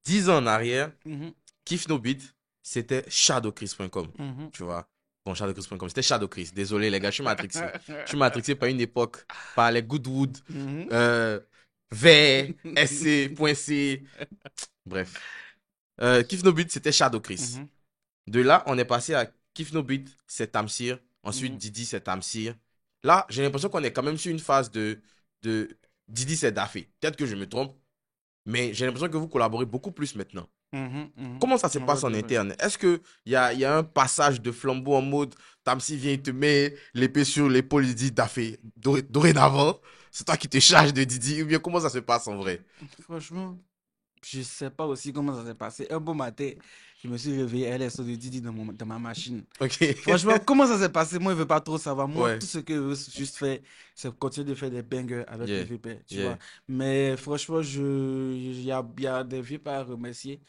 [SPEAKER 1] 10 ans en arrière,
[SPEAKER 2] mhm,
[SPEAKER 1] Kiff No Beat, c'était shadowchris.com.
[SPEAKER 2] mhm.
[SPEAKER 1] Tu vois. Bon, shadowchris.com, c'était Shadowchris. Désolé, les gars, je suis matrixé. Je suis matrixé par une époque, par les Goodwood,
[SPEAKER 2] Mhm.
[SPEAKER 1] euh, V, SC.C. Bref. Kiff No Beat, c'était Shadowchris.
[SPEAKER 2] Mhm,
[SPEAKER 1] De là, on est passé à Kiff No Beat, c'est Tamsir. Ensuite,
[SPEAKER 2] mhm.
[SPEAKER 1] Didi, c'est Tamsir. Là, j'ai l'impression qu'on est quand même sur une phase de Didi, c'est Dafé. Peut-être que je me trompe, mais j'ai l'impression que vous collaborez beaucoup plus maintenant.
[SPEAKER 2] Mhm, mhm.
[SPEAKER 1] Comment ça se
[SPEAKER 2] On va
[SPEAKER 1] passe en
[SPEAKER 2] dire, ouais.
[SPEAKER 1] interne? Est-ce qu'il y a un passage de flambeau en mode Tamsi vient, il te met l'épée sur l'épaule, il dit Dafé, dorénavant, c'est toi qui te charges de Didi, ou bien comment ça se passe en vrai?
[SPEAKER 2] Franchement, je sais pas aussi comment ça s'est passé. Un beau matin, je me suis réveillé, elle est sur de Didi dans ma machine.
[SPEAKER 1] Ok.
[SPEAKER 2] Franchement, comment ça s'est passé? Moi, je veux pas trop savoir. Moi,
[SPEAKER 1] Ouais.
[SPEAKER 2] tout ce que je veux juste faire, c'est continuer de faire des bangers avec les
[SPEAKER 1] Yeah.
[SPEAKER 2] vieux pères, tu
[SPEAKER 1] Yeah.
[SPEAKER 2] vois. Mais franchement, il y a des vieux pères à remercier.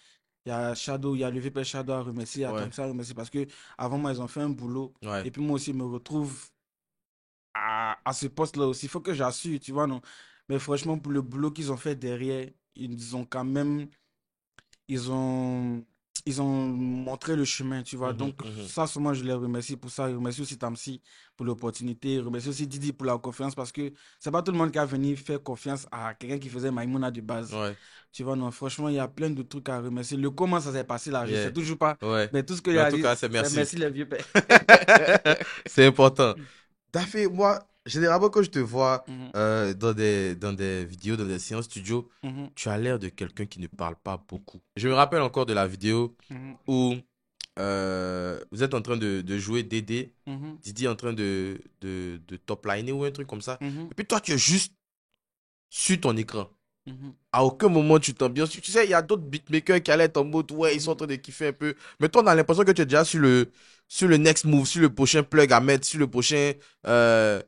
[SPEAKER 2] Il y a Shadow, il y a le vieux père Shadow à remercier, il y a
[SPEAKER 1] Ouais.
[SPEAKER 2] Kamsa à remercier parce que avant moi, ils ont fait un boulot.
[SPEAKER 1] Ouais.
[SPEAKER 2] Et puis moi aussi, je me retrouve à ce poste-là aussi. Il faut que j'assure, tu vois, non. Mais franchement, pour le boulot qu'ils ont fait derrière, ils ont quand même, ils ont, ils ont montré le chemin, tu vois.
[SPEAKER 1] Mhm,
[SPEAKER 2] Donc,
[SPEAKER 1] mhm.
[SPEAKER 2] ça, seulement, je les remercie pour ça. Je remercie aussi Tamsi pour l'opportunité. Je remercie aussi Didi pour la confiance parce que c'est pas tout le monde qui a venu faire confiance à quelqu'un qui faisait Maïmouna de base.
[SPEAKER 1] Ouais.
[SPEAKER 2] Tu vois, non, franchement, il y a plein de trucs à remercier. Le comment ça s'est passé là, je sais
[SPEAKER 1] Yeah.
[SPEAKER 2] toujours pas.
[SPEAKER 1] Ouais.
[SPEAKER 2] Mais tout ce que
[SPEAKER 1] Mais
[SPEAKER 2] j'ai
[SPEAKER 1] en
[SPEAKER 2] à
[SPEAKER 1] tout
[SPEAKER 2] dire,
[SPEAKER 1] cas, c'est
[SPEAKER 2] c'est
[SPEAKER 1] merci.
[SPEAKER 2] merci les vieux pères.
[SPEAKER 1] C'est important. Dafé, moi, généralement, quand je te vois
[SPEAKER 2] Mhm,
[SPEAKER 1] dans des vidéos, dans des séances studio,
[SPEAKER 2] mhm,
[SPEAKER 1] tu as l'air de quelqu'un qui ne parle pas beaucoup. Je me rappelle encore de la vidéo
[SPEAKER 2] mhm,
[SPEAKER 1] où vous êtes en train de jouer DD,
[SPEAKER 2] mhm,
[SPEAKER 1] Didi est en train de top liner ou un truc comme ça.
[SPEAKER 2] mhm,
[SPEAKER 1] Et puis toi, tu es juste sur ton écran.
[SPEAKER 2] mhm,
[SPEAKER 1] À aucun moment tu t'ambiances. Tu sais, il y a d'autres beatmakers qui allaient être en mode, ouais, ils sont en
[SPEAKER 2] mhm.
[SPEAKER 1] train de kiffer un peu. Mais toi, on a l'impression que tu es déjà sur le next move, sur le prochain plug à mettre, sur le prochain euh,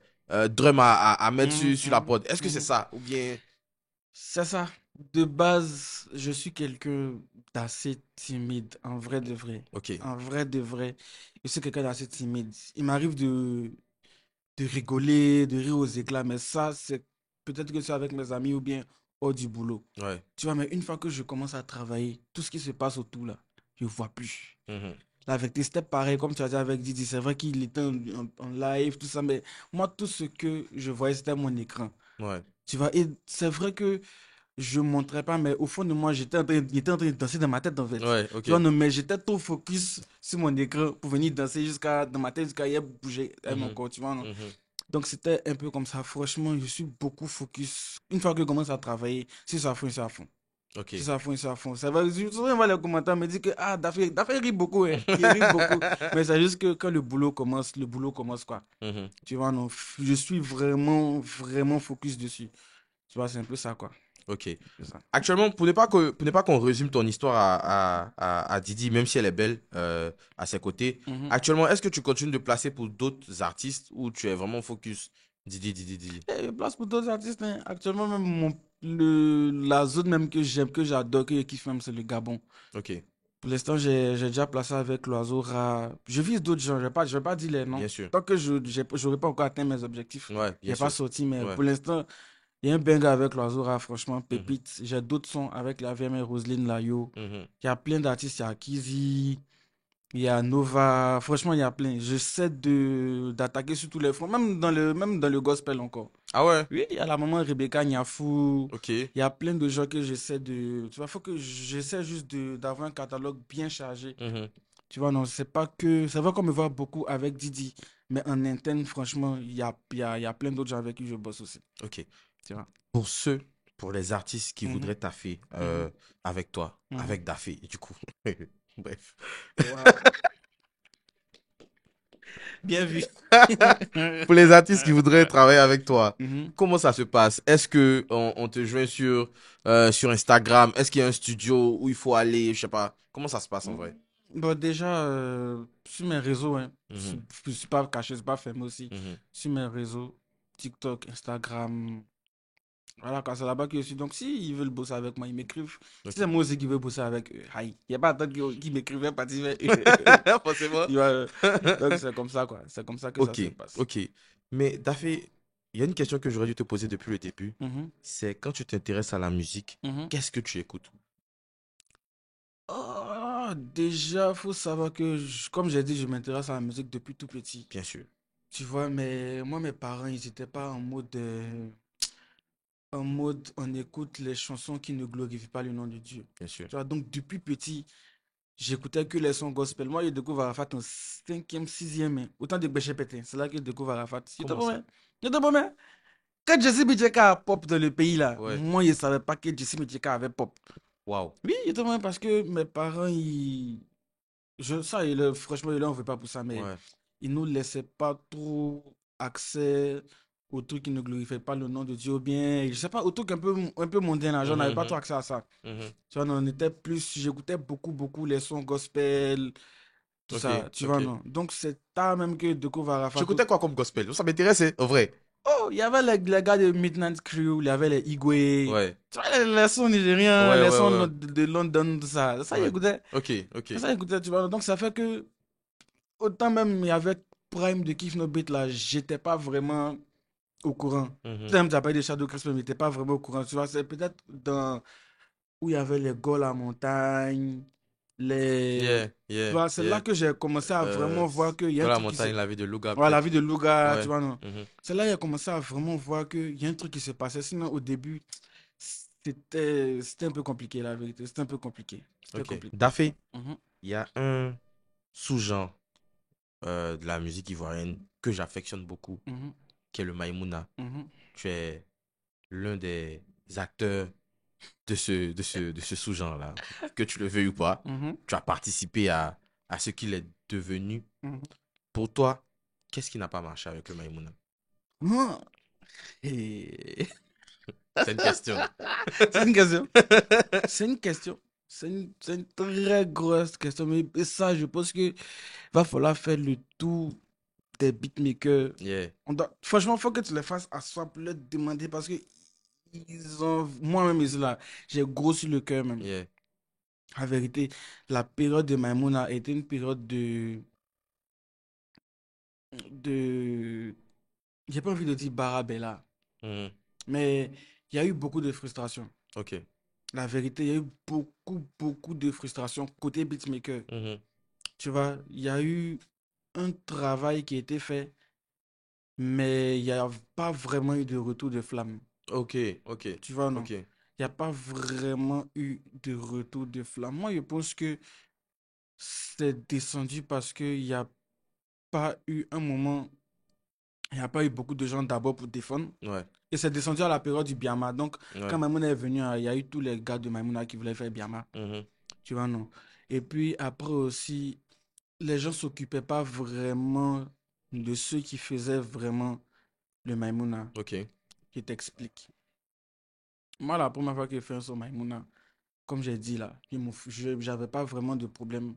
[SPEAKER 1] drum à mettre
[SPEAKER 2] Mhm,
[SPEAKER 1] sur la
[SPEAKER 2] mhm,
[SPEAKER 1] prod. Est-ce que c'est
[SPEAKER 2] mhm.
[SPEAKER 1] ça? Ou bien.
[SPEAKER 2] C'est ça. De base, je suis quelqu'un d'assez timide, en vrai de vrai.
[SPEAKER 1] Ok.
[SPEAKER 2] En vrai de vrai, je suis quelqu'un d'assez timide. Il m'arrive de rigoler, de rire aux éclats, mais ça, c'est peut-être que c'est avec mes amis ou bien hors du boulot.
[SPEAKER 1] Ouais.
[SPEAKER 2] Tu vois, mais une fois que je commence à travailler, tout ce qui se passe autour là, je ne vois plus.
[SPEAKER 1] Mhm.
[SPEAKER 2] Là, avec tes steps pareil, comme tu as dit avec Didi, c'est vrai qu'il était en live, tout ça, mais moi, tout ce que je voyais, c'était mon écran.
[SPEAKER 1] Ouais.
[SPEAKER 2] Tu vois, et c'est vrai que je montrais pas, mais au fond de moi, j'étais en train de danser dans ma tête, en fait.
[SPEAKER 1] Ouais, ok.
[SPEAKER 2] Tu vois, non, mais j'étais trop focus sur mon écran pour venir danser jusqu'à, dans ma tête, jusqu'à y bouger avec mon
[SPEAKER 1] Mhm.
[SPEAKER 2] corps, tu vois, non.
[SPEAKER 1] Mhm.
[SPEAKER 2] Donc, c'était un peu comme ça. Franchement, je suis beaucoup focus. Une fois que je commence à travailler, si ça fond, c'est à fond. Si
[SPEAKER 1] Ok.
[SPEAKER 2] ça fond, c'est à fond. Ça va, je souvent, voir les commentaires me disent que, ah, Dafé rit beaucoup, hein. Il rit beaucoup. Mais c'est juste que quand le boulot commence, quoi.
[SPEAKER 1] Mhm.
[SPEAKER 2] Tu vois, non, je suis vraiment, vraiment focus dessus. Tu vois, c'est un peu ça, quoi.
[SPEAKER 1] Ok.
[SPEAKER 2] C'est ça.
[SPEAKER 1] Actuellement, pour ne pas qu'on résume ton histoire à Didi, même si elle est belle à ses côtés,
[SPEAKER 2] Mhm.
[SPEAKER 1] actuellement, est-ce que tu continues de placer pour d'autres artistes ou tu es vraiment focus Didi, Didi, Didi?
[SPEAKER 2] Et place pour d'autres artistes, hein. Actuellement, même la zone même que j'aime, que j'adore, que je kiffe même, c'est le Gabon.
[SPEAKER 1] Ok,
[SPEAKER 2] Pour l'instant, j'ai déjà placé avec l'oiseau rare. Je vise d'autres gens, je vais pas dire les noms.
[SPEAKER 1] bien sûr.
[SPEAKER 2] Tant que j'aurais pas encore atteint mes objectifs,
[SPEAKER 1] Ouais, bien
[SPEAKER 2] j'ai pas
[SPEAKER 1] sûr.
[SPEAKER 2] sorti, mais
[SPEAKER 1] Ouais.
[SPEAKER 2] pour l'instant, il y a un banger avec l'oiseau rare, franchement,
[SPEAKER 1] Mhm,
[SPEAKER 2] pépite. J'ai d'autres sons avec la VMA Roselyne Layo.
[SPEAKER 1] mhm.
[SPEAKER 2] Il y a plein d'artistes, il y a Kizzy. Il y a Nova, franchement, il y a plein. J'essaie d'attaquer sur tous les fronts, même dans le gospel encore.
[SPEAKER 1] Ah ouais,
[SPEAKER 2] Oui, il y a la maman Rebecca Nyafou.
[SPEAKER 1] ok.
[SPEAKER 2] Il y a plein de gens que j'essaie de. Tu vois, faut que j'essaie juste d'avoir un catalogue bien chargé.
[SPEAKER 1] Mhm,
[SPEAKER 2] Tu vois, non, c'est pas que. C'est vrai qu'on me voit beaucoup avec Didi, mais en interne, franchement, il y a plein d'autres gens avec qui je bosse aussi.
[SPEAKER 1] ok.
[SPEAKER 2] Tu vois.
[SPEAKER 1] Pour ceux, pour les artistes qui
[SPEAKER 2] Mhm,
[SPEAKER 1] voudraient taffer
[SPEAKER 2] mhm,
[SPEAKER 1] avec toi,
[SPEAKER 2] mhm.
[SPEAKER 1] avec Daffy, du coup. Bref.
[SPEAKER 2] Wow. Bien vu.
[SPEAKER 1] Pour les artistes qui voudraient travailler avec toi,
[SPEAKER 2] Mhm.
[SPEAKER 1] comment ça se passe? Est-ce que on te joint sur Instagram? Est-ce qu'il y a un studio où il faut aller? Je sais pas. Comment ça se passe en vrai?
[SPEAKER 2] Bon, déjà, sur mes réseaux, hein,
[SPEAKER 1] Mhm,
[SPEAKER 2] je suis pas caché, je suis pas fermé aussi.
[SPEAKER 1] mhm.
[SPEAKER 2] Sur mes réseaux, TikTok, Instagram, voilà, quand c'est là-bas que je suis. Donc, si ils veulent bosser avec moi, ils m'écrivent. Si
[SPEAKER 1] Ok.
[SPEAKER 2] c'est moi aussi qui veux bosser avec eux, aïe, il n'y a pas attendre qu'ils m'écrivent, pas dire,
[SPEAKER 1] Forcément.
[SPEAKER 2] tu vois. Donc, c'est comme ça, quoi. C'est comme ça que ça
[SPEAKER 1] Ok,
[SPEAKER 2] se passe.
[SPEAKER 1] ok. Mais Daffé, il y a une question que j'aurais dû te poser depuis le début.
[SPEAKER 2] Mhm,
[SPEAKER 1] C'est quand tu t'intéresses à la musique,
[SPEAKER 2] mhm.
[SPEAKER 1] qu'est-ce que tu écoutes?
[SPEAKER 2] Oh, déjà, faut savoir que, comme j'ai dit, je m'intéresse à la musique depuis tout petit.
[SPEAKER 1] Bien sûr,
[SPEAKER 2] Tu vois, mais moi, mes parents, ils n'étaient pas en mode on écoute les chansons qui ne glorifient pas le nom de Dieu.
[SPEAKER 1] bien sûr.
[SPEAKER 2] Tu vois, donc depuis petit, j'écoutais que les sons gospel. Moi, je découvre Arafat en cinquième, sixième, hein. Autant de Béché Pété. C'est là que je découvre Arafat. Je te
[SPEAKER 1] Comment ça?
[SPEAKER 2] promets. Je te promets. Quand Jesse Midjeka a pop dans le pays, là,
[SPEAKER 1] Ouais.
[SPEAKER 2] moi, je ne savais pas que Jesse Midjeka avait pop.
[SPEAKER 1] Waouh.
[SPEAKER 2] Oui, je te promets parce que mes parents, ça, franchement, ils ne veut pas pour ça, mais
[SPEAKER 1] Ouais.
[SPEAKER 2] ils ne nous laissaient pas trop accès aux trucs qui ne glorifiaient pas le nom de Dieu, ou bien, je sais pas, aux trucs un peu mondains, là. Genre, on n'avait pas
[SPEAKER 1] Mhm,
[SPEAKER 2] trop accès à ça.
[SPEAKER 1] mhm.
[SPEAKER 2] Tu vois, non, on était plus, j'écoutais beaucoup les sons gospel, tout
[SPEAKER 1] Ok,
[SPEAKER 2] ça, tu vois,
[SPEAKER 1] ok.
[SPEAKER 2] non. Donc, c'est tard même que de
[SPEAKER 1] Tu
[SPEAKER 2] Varafa.
[SPEAKER 1] écoutais quoi comme gospel? Ça m'intéressait, en vrai.
[SPEAKER 2] Oh, il y avait les gars de Midnight Crew, il y avait les Igwe,
[SPEAKER 1] Ouais,
[SPEAKER 2] tu vois, les sons nigériens,
[SPEAKER 1] ouais,
[SPEAKER 2] les
[SPEAKER 1] ouais,
[SPEAKER 2] sons
[SPEAKER 1] ouais.
[SPEAKER 2] de London, tout ça. Ça,
[SPEAKER 1] Ouais.
[SPEAKER 2] j'écoutais.
[SPEAKER 1] Ok, ok.
[SPEAKER 2] Ça, j'écoutais, tu vois. Donc, ça fait que, autant même avec Prime de Kiff No Beat, là, j'étais pas vraiment au courant.
[SPEAKER 1] Mhm.
[SPEAKER 2] Peut-être même, tu as parlé de Shadow Christmas, mais t'étais pas vraiment au courant, tu vois. C'est peut-être dans où il y avait les Gauls à montagne, les...
[SPEAKER 1] Yeah,
[SPEAKER 2] Tu
[SPEAKER 1] yeah,
[SPEAKER 2] vois, c'est là
[SPEAKER 1] yeah.
[SPEAKER 2] que j'ai commencé à vraiment voir qu'il y a
[SPEAKER 1] Dans
[SPEAKER 2] un
[SPEAKER 1] la
[SPEAKER 2] truc qui
[SPEAKER 1] montagne,
[SPEAKER 2] s'est...
[SPEAKER 1] la vie de Louga,
[SPEAKER 2] Voilà, la vie
[SPEAKER 1] peut-être.
[SPEAKER 2] de Louga, tu
[SPEAKER 1] Ouais.
[SPEAKER 2] vois, non.
[SPEAKER 1] Mhm.
[SPEAKER 2] C'est là qu'il a commencé à vraiment voir qu'il y a un truc qui se passait. Sinon, au début, c'était un peu compliqué, la vérité. C'était un peu compliqué. C'était
[SPEAKER 1] Ok.
[SPEAKER 2] compliqué.
[SPEAKER 1] Dafé,
[SPEAKER 2] Mhm,
[SPEAKER 1] il y a un sous-genre de la musique ivoirienne que j'affectionne beaucoup,
[SPEAKER 2] mhm,
[SPEAKER 1] qui est le Maïmouna.
[SPEAKER 2] mhm,
[SPEAKER 1] Tu es l'un des acteurs de ce sous-genre-là. Que tu le veuilles ou pas,
[SPEAKER 2] mhm,
[SPEAKER 1] tu as participé à ce qu'il est devenu.
[SPEAKER 2] mhm.
[SPEAKER 1] Pour toi, qu'est-ce qui n'a pas marché avec le Maïmouna?
[SPEAKER 2] Ah, et-
[SPEAKER 1] C'est une question.
[SPEAKER 2] C'est une question. C'est une question. C'est une très grosse question. Mais et ça, je pense que va falloir faire le tour des beatmakers.
[SPEAKER 1] Yeah,
[SPEAKER 2] Franchement, il faut que tu les fasses à soi pour leur demander parce que ils ont. Moi-même, ici, là, j'ai grossi le cœur même.
[SPEAKER 1] yeah.
[SPEAKER 2] En vérité, la période de Maïmouna a été une période de. J'ai pas envie de dire Barabella,
[SPEAKER 1] Mhm.
[SPEAKER 2] mais il y a eu beaucoup de frustration.
[SPEAKER 1] Ok.
[SPEAKER 2] La vérité, il y a eu beaucoup de frustration côté beatmaker.
[SPEAKER 1] Mhm.
[SPEAKER 2] Tu vois, il y a eu un travail qui a été fait, mais il n'y a pas vraiment eu de retour de flamme.
[SPEAKER 1] Ok, ok,
[SPEAKER 2] Tu vois, non?
[SPEAKER 1] ok.
[SPEAKER 2] Il n'y a pas vraiment eu de retour de flamme. Moi, je pense que c'est descendu parce qu'il n'y a pas eu un moment, il n'y a pas eu beaucoup de gens d'abord pour défendre.
[SPEAKER 1] Ouais.
[SPEAKER 2] Et c'est descendu à la période du Biama. Donc, quand
[SPEAKER 1] Ouais.
[SPEAKER 2] Maimouna est venu, il y a eu tous les gars de Maimouna qui voulaient faire Biama.
[SPEAKER 1] Mhm.
[SPEAKER 2] Tu vois, non? Et puis après aussi, les gens s'occupaient pas vraiment de ceux qui faisaient vraiment le Maimouna.
[SPEAKER 1] Ok.
[SPEAKER 2] Je t'explique. Moi, la première fois que j'ai fait un son Maimouna, comme j'ai dit là, j'avais pas vraiment de problème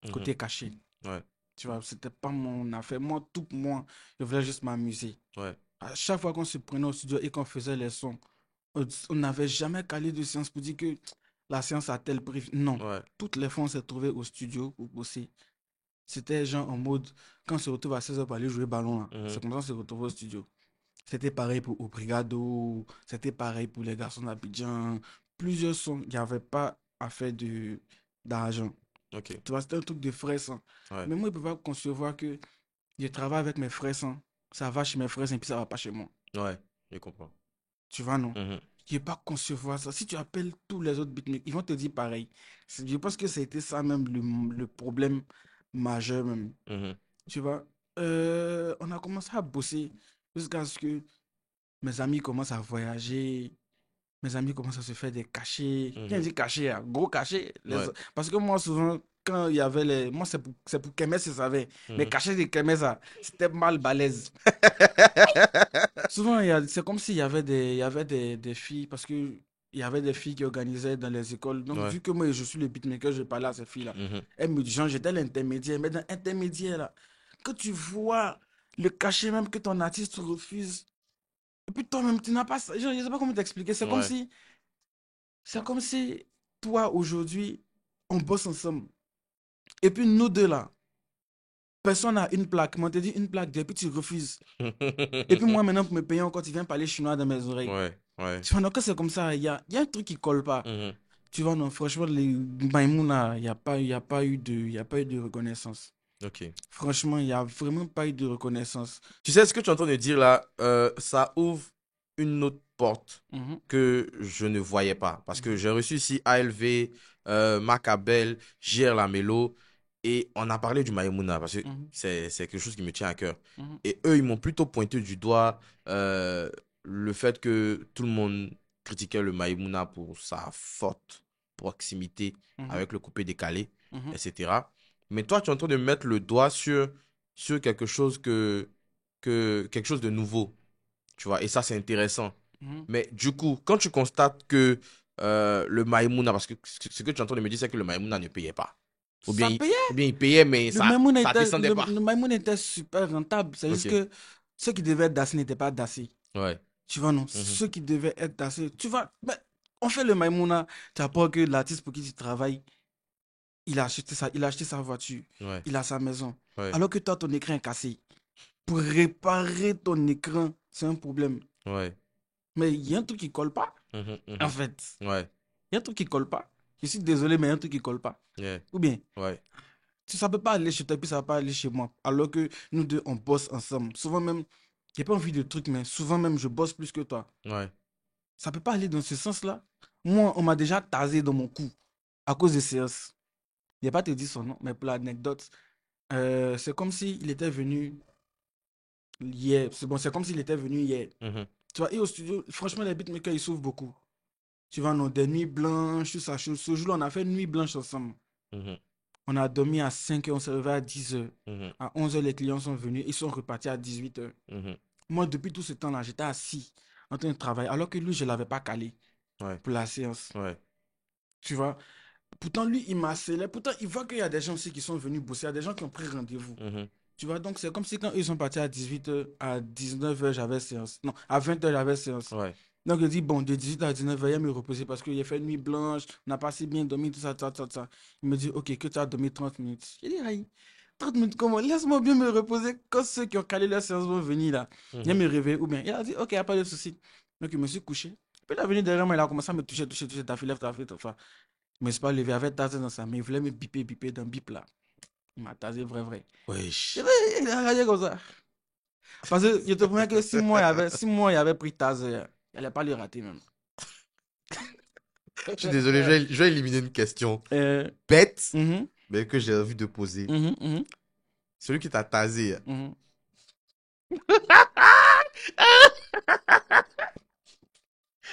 [SPEAKER 1] Mhm.
[SPEAKER 2] côté caché.
[SPEAKER 1] Ouais.
[SPEAKER 2] Tu vois, c'était pas mon affaire. Moi, tout pour moi, je voulais juste m'amuser.
[SPEAKER 1] Ouais.
[SPEAKER 2] À chaque fois qu'on se prenait au studio et qu'on faisait les sons, on n'avait jamais calé de séance pour dire que la séance a tel prix. Non.
[SPEAKER 1] Ouais.
[SPEAKER 2] Toutes les fois, on s'est trouvés au studio pour bosser. C'était genre en mode, quand on se retrouve à 16h pour aller jouer ballon, là,
[SPEAKER 1] Mhm.
[SPEAKER 2] c'est comme ça qu'on se retrouve au studio. C'était pareil pour Obrigado, c'était pareil pour les garçons d'Abidjan. Plusieurs sons, il n'y avait pas à faire d'argent.
[SPEAKER 1] Ok.
[SPEAKER 2] Tu vois, c'était un truc de frais sang.
[SPEAKER 1] Ouais.
[SPEAKER 2] Mais moi, je ne peux pas concevoir que je travaille avec mes frères sang. Ça va chez mes frères sang, puis ça va pas chez moi.
[SPEAKER 1] Ouais. Je comprends.
[SPEAKER 2] Tu vois, non?
[SPEAKER 1] Mhm.
[SPEAKER 2] Je ne peux pas concevoir ça. Si tu appelles tous les autres beatmakers, ils vont te dire pareil. Je pense que c'était ça même le problème majeur même.
[SPEAKER 1] Mhm.
[SPEAKER 2] Tu vois, on a commencé à bosser jusqu'à ce que mes amis commencent à voyager, mes amis commencent à se faire des cachets. Quand je
[SPEAKER 1] Mhm.
[SPEAKER 2] dis cachets, hein, gros cachets.
[SPEAKER 1] Ouais.
[SPEAKER 2] Parce que moi, souvent, quand il y avait les. Moi, c'est pour Kemes, je savais. Mais
[SPEAKER 1] Mhm.
[SPEAKER 2] cachets de Kemes, ça, c'était mal balèze. Souvent, c'est comme s'il y avait des filles, parce que il y avait des filles qui organisaient dans les écoles. Donc,
[SPEAKER 1] Ouais.
[SPEAKER 2] vu que moi, je suis le beatmaker, je parlais à ces filles-là.
[SPEAKER 1] Mhm.
[SPEAKER 2] Elles me disent, genre, j'étais l'intermédiaire. Mais dans l'intermédiaire, là, que tu vois le cachet même que ton artiste refuse, et puis toi-même, tu n'as pas ça. Je ne sais pas comment t'expliquer.
[SPEAKER 1] Ouais.
[SPEAKER 2] C'est comme si, toi, aujourd'hui, on bosse ensemble. Et puis, nous deux, là, personne n'a une plaque. Mais on te dit une plaque, et puis tu refuses. Et puis, moi, maintenant, pour me payer encore, tu viens parler chinois dans mes oreilles.
[SPEAKER 1] Ouais. Ouais.
[SPEAKER 2] Tu vois, donc, c'est comme ça. Il y a un truc qui colle pas.
[SPEAKER 1] Mhm.
[SPEAKER 2] Tu vois, non, franchement, les Maïmouna, il y a pas eu de reconnaissance.
[SPEAKER 1] Ok.
[SPEAKER 2] Franchement, il n'y a vraiment pas eu de reconnaissance.
[SPEAKER 1] Tu sais ce que tu es en train de dire là, ça ouvre une autre porte
[SPEAKER 2] Mhm,
[SPEAKER 1] que je ne voyais pas. Parce que
[SPEAKER 2] mhm,
[SPEAKER 1] j'ai reçu ici ALV, Macabel, JR Lamelo, et on a parlé du Maïmouna, parce que
[SPEAKER 2] mhm,
[SPEAKER 1] c'est quelque chose qui me tient à cœur.
[SPEAKER 2] mhm,
[SPEAKER 1] Et eux, ils m'ont plutôt pointé du doigt le fait que tout le monde critiquait le Maïmouna pour sa forte proximité
[SPEAKER 2] mhm,
[SPEAKER 1] avec le coupé décalé,
[SPEAKER 2] mhm.
[SPEAKER 1] etc. Mais toi, tu es en train de mettre le doigt sur quelque chose quelque chose de nouveau. Tu vois, et ça, c'est intéressant.
[SPEAKER 2] Mhm.
[SPEAKER 1] Mais du coup, quand tu constates que le Maïmouna, parce que ce que tu entends de me dire, c'est que le Maïmouna ne payait pas.
[SPEAKER 2] Ça payait.
[SPEAKER 1] Ou bien il payait, mais ça descendait pas.
[SPEAKER 2] Le Maïmoun était super rentable. C'est juste
[SPEAKER 1] Ok.
[SPEAKER 2] que ceux qui devaient être dassés n'étaient pas dassés.
[SPEAKER 1] Ouais.
[SPEAKER 2] Tu vois, non?
[SPEAKER 1] Mhm.
[SPEAKER 2] Ceux qui devaient être dassés. Tu vois, mais on fait le Maïmouna. Tu apprends que l'artiste pour qui tu travailles, il a acheté sa voiture.
[SPEAKER 1] Ouais.
[SPEAKER 2] Il a sa maison.
[SPEAKER 1] Ouais.
[SPEAKER 2] Alors que toi, ton écran est cassé. Pour réparer ton écran, c'est un problème.
[SPEAKER 1] Ouais.
[SPEAKER 2] Mais il y a un truc qui colle pas,
[SPEAKER 1] Mhm,
[SPEAKER 2] en
[SPEAKER 1] mhm.
[SPEAKER 2] fait.
[SPEAKER 1] Ouais.
[SPEAKER 2] Il y a un truc qui colle pas. Je suis désolé, mais il y a un truc qui colle pas.
[SPEAKER 1] Yeah.
[SPEAKER 2] Ou bien,
[SPEAKER 1] Ouais.
[SPEAKER 2] ça peut pas aller chez toi, puis ça va pas aller chez moi. Alors que nous deux, on bosse ensemble. Souvent même, j'ai pas envie de trucs, mais souvent même, je bosse plus que toi.
[SPEAKER 1] Ouais.
[SPEAKER 2] Ça peut pas aller dans ce sens-là. Moi, on m'a déjà tasé dans mon cou à cause des séances. Je vais pas te dire son nom, mais pour l'anecdote, c'est comme s'il était venu hier. C'est bon, c'est comme s'il était venu hier.
[SPEAKER 1] Mhm,
[SPEAKER 2] Tu vois, et au studio, franchement, les beatmakers, ils souffrent beaucoup. Tu vois, non, des nuits blanches, tout ça. Ce jour-là, on a fait une nuit blanche ensemble.
[SPEAKER 1] mhm,
[SPEAKER 2] On a dormi à 5 heures, on s'est réveillé à 10 heures.
[SPEAKER 1] mhm,
[SPEAKER 2] À 11 heures, les clients sont venus, ils sont repartis à 18 heures.
[SPEAKER 1] mhm.
[SPEAKER 2] Moi, depuis tout ce temps-là, j'étais assis en train de travailler, alors que lui, je ne l'avais pas calé
[SPEAKER 1] Ouais.
[SPEAKER 2] pour la séance.
[SPEAKER 1] Ouais.
[SPEAKER 2] Tu vois? Pourtant, lui, il m'a scellé. Pourtant, il voit qu'il y a des gens aussi qui sont venus bosser, il y a des gens qui ont pris rendez-vous.
[SPEAKER 1] Mhm,
[SPEAKER 2] Tu vois? Donc, c'est comme si quand ils sont partis à 18 heures, à 19 heures, j'avais séance. Non, à 20 heures, j'avais séance.
[SPEAKER 1] Ouais.
[SPEAKER 2] Donc, je dis, bon, de 18 à 19 heures, il me reposer parce qu'il a fait une nuit blanche, on n'a pas si bien dormi, tout ça, tout ça, tout ça. Il me dit, ok, que tu as dormi 30 minutes. J'ai dit, aïe, 30 minutes comment? Laisse-moi bien me reposer quand ceux qui ont calé la séance vont venir là. Il
[SPEAKER 1] Mhm.
[SPEAKER 2] me réveiller ou bien. Il a dit, ok, il n'y a pas de souci. Donc, il me suis couché. Puis il est venu derrière moi, il a commencé à me toucher, toucher, toucher, ta fille, enfin. Je me suis pas levé, il avait tasé dans sa main, il voulait me biper, biper dans bip là. Il m'a tasé vrai, vrai.
[SPEAKER 1] Wesh.
[SPEAKER 2] Il a regardé comme ça. Parce que je te promets que 6 mois, il avait pris tasé. Il n'allait pas le rater même.
[SPEAKER 1] Je suis désolé, je vais éliminer une question
[SPEAKER 2] Euh,
[SPEAKER 1] bête,
[SPEAKER 2] mhm,
[SPEAKER 1] mais que j'ai envie de poser.
[SPEAKER 2] mhm, mhm,
[SPEAKER 1] Celui qui t'a tasé.
[SPEAKER 2] mhm.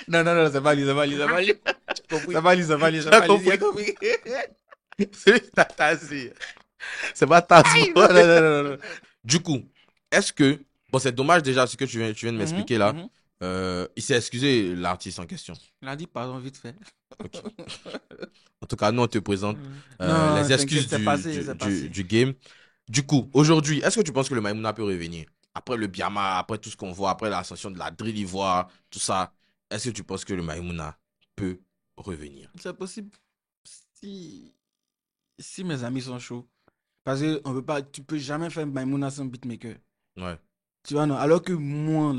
[SPEAKER 2] Non, non, non, c'est pas lui, c'est pas lui, c'est pas lui. J'ai compris. C'est pas lui, c'est pas lui, c'est
[SPEAKER 1] T'as
[SPEAKER 2] pas lui. J'ai
[SPEAKER 1] compris?
[SPEAKER 2] compris.
[SPEAKER 1] Celui qui t'a tasé. C'est pas Tasman.
[SPEAKER 2] Non, non, non, non, non.
[SPEAKER 1] Du coup, est-ce que. Bon, c'est dommage déjà ce que tu viens de
[SPEAKER 2] Mhm,
[SPEAKER 1] m'expliquer là.
[SPEAKER 2] mhm.
[SPEAKER 1] Il s'est excusé, l'artiste en question.
[SPEAKER 2] Il a dit pardon vite fait.
[SPEAKER 1] Ok. En tout cas, nous, on te présente
[SPEAKER 2] Non,
[SPEAKER 1] les
[SPEAKER 2] t'inquiète,
[SPEAKER 1] excuses
[SPEAKER 2] c'est passé, c'est passé.
[SPEAKER 1] du game. Du coup, aujourd'hui, est-ce que tu penses que le Maïmouna peut revenir? Après le Biama, après tout ce qu'on voit, après l'ascension de la drill ivoire, tout ça, est-ce que tu penses que le Maïmouna peut revenir?
[SPEAKER 2] C'est possible si, si mes amis sont chauds. Parce que on veut pas, tu peux jamais faire Maïmouna sans beatmaker.
[SPEAKER 1] Ouais.
[SPEAKER 2] Tu vois, non? Alors que moi,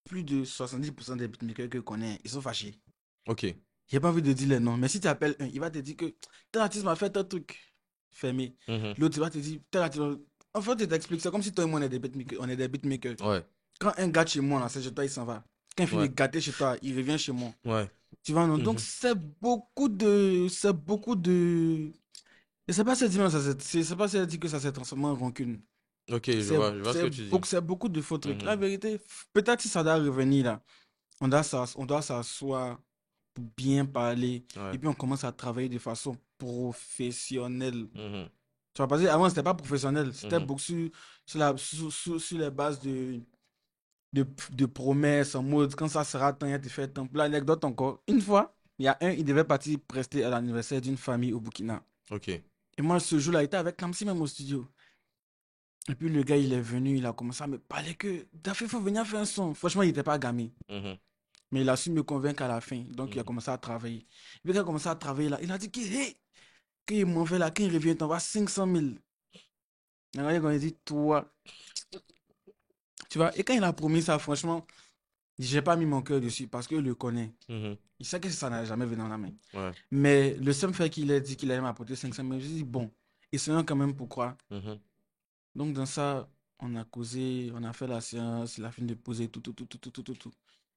[SPEAKER 2] plus de 70% des beatmakers que je connais, ils sont fâchés.
[SPEAKER 1] Ok.
[SPEAKER 2] J'ai pas envie de dire les noms, mais si tu appelles un, il va te dire que tel artiste m'a fait un truc fermé.
[SPEAKER 1] Mhm.
[SPEAKER 2] L'autre, il va te dire tel artiste. En fait, il t'explique, c'est comme si toi et moi, on est des beatmakers.
[SPEAKER 1] Ouais.
[SPEAKER 2] Quand un gars chez moi, là, c'est chez toi, il s'en va. Quand il finit
[SPEAKER 1] Ouais.
[SPEAKER 2] de gâter chez toi, il revient chez moi.
[SPEAKER 1] Ouais.
[SPEAKER 2] Tu vois, non? Donc,
[SPEAKER 1] Mhm.
[SPEAKER 2] c'est beaucoup de. C'est beaucoup de. Je sais pas si elle dit, c'est pas si elle dit que ça s'est transformé en rancune.
[SPEAKER 1] Ok, je vois ce que tu dis.
[SPEAKER 2] C'est beaucoup de faux trucs.
[SPEAKER 1] Mhm.
[SPEAKER 2] La vérité, peut-être si ça doit revenir là, on doit s'asseoir pour bien parler et
[SPEAKER 1] Ouais.
[SPEAKER 2] puis on commence à travailler de façon professionnelle.
[SPEAKER 1] Mhm.
[SPEAKER 2] Tu vois, parce qu'avant, c'était pas professionnel, c'était
[SPEAKER 1] Mhm.
[SPEAKER 2] beaucoup sur les bases de promesses en mode quand ça sera temps, il te fait temps. Pour l'anecdote encore, une fois, il y a un, il devait partir prester à l'anniversaire d'une famille au Burkina.
[SPEAKER 1] Ok.
[SPEAKER 2] Et moi, ce jour-là, il était avec Kamsi même au studio. Et puis le gars, il est venu, il a commencé à me parler que Daffy, il faut venir faire un son. Franchement, il n'était pas gamin.
[SPEAKER 1] Mhm.
[SPEAKER 2] Mais il a su me convaincre à la fin. Donc, il a
[SPEAKER 1] Mhm.
[SPEAKER 2] commencé à travailler. Et puis, quand il a commencé à travailler là, il a dit que, hey, quand il m'en fait là, quand il revient, il t'envoie 500 000. Et là, il a dit, toi. Tu vois, et quand il a promis ça, franchement, j'ai pas mis mon cœur dessus parce qu'il le connaît.
[SPEAKER 1] Mhm.
[SPEAKER 2] Il sait que ça n'a jamais venu dans la main.
[SPEAKER 1] Ouais.
[SPEAKER 2] Mais le seul fait qu'il ait dit qu'il allait m'apporter 500 000, je dit, bon, essayons quand même pourquoi.
[SPEAKER 1] Mhm.
[SPEAKER 2] Donc, dans ça, on a causé, on a fait la séance, il a fini de poser tout, tout, tout, tout, tout, tout, tout, tout.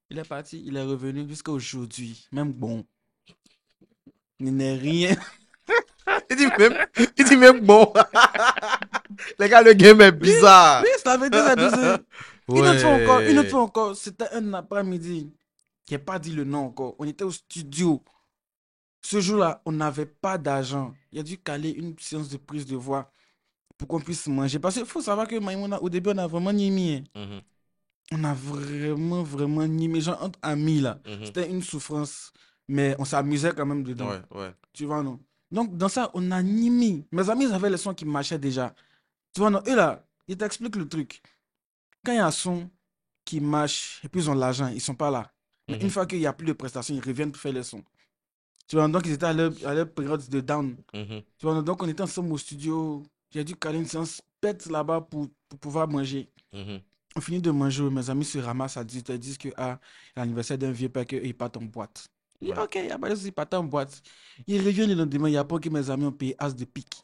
[SPEAKER 2] Il est parti, il est revenu jusqu'à aujourd'hui. Même bon, il n'est rien.
[SPEAKER 1] Il dit même bon. Les gars, le game est
[SPEAKER 2] Oui,
[SPEAKER 1] bizarre.
[SPEAKER 2] oui, ça veut dire, ça disait. Une autre
[SPEAKER 1] Ouais.
[SPEAKER 2] fois encore, c'était un après-midi. Je n'ai pas dit le nom encore. On était au studio. Ce jour-là, on n'avait pas d'argent. Il a dû caler une séance de prise de voix pour qu'on puisse manger. Parce qu'il faut savoir que Maïmouna, au début, on a vraiment ni mis.
[SPEAKER 1] Mhm.
[SPEAKER 2] on a vraiment, vraiment nimé. Genre, entre amis, là,
[SPEAKER 1] Mhm.
[SPEAKER 2] c'était une souffrance, mais on s'amusait quand même dedans.
[SPEAKER 1] Ouais.
[SPEAKER 2] Tu vois, non? Donc, dans ça, on a nimé. Mes amis, ils avaient les sons qui marchaient déjà. Tu vois, non? Eux, là, ils t'expliquent le truc. Quand il y a un son qui marche et puis ils ont l'argent, ils sont pas là. Mais une
[SPEAKER 1] Mhm.
[SPEAKER 2] fois qu'il n'y a plus de prestations, ils reviennent pour faire les sons. Tu vois, donc ils étaient à leur période de down.
[SPEAKER 1] Mhm.
[SPEAKER 2] Tu vois, donc on était ensemble au studio. J'ai dû caler une séance pète là-bas pour pouvoir manger.
[SPEAKER 1] Mhm.
[SPEAKER 2] On finit de manger, mes amis se ramassent à 18h, disent que l'anniversaire d'un vieux père, qu'ils partent en boîte. Je dis,
[SPEAKER 1] Ouais.
[SPEAKER 2] ok, il n'y a pas de souci, ils partent en boîte. Ils reviennent le lendemain, il n'y a pas que mes amis ont payé as de pique.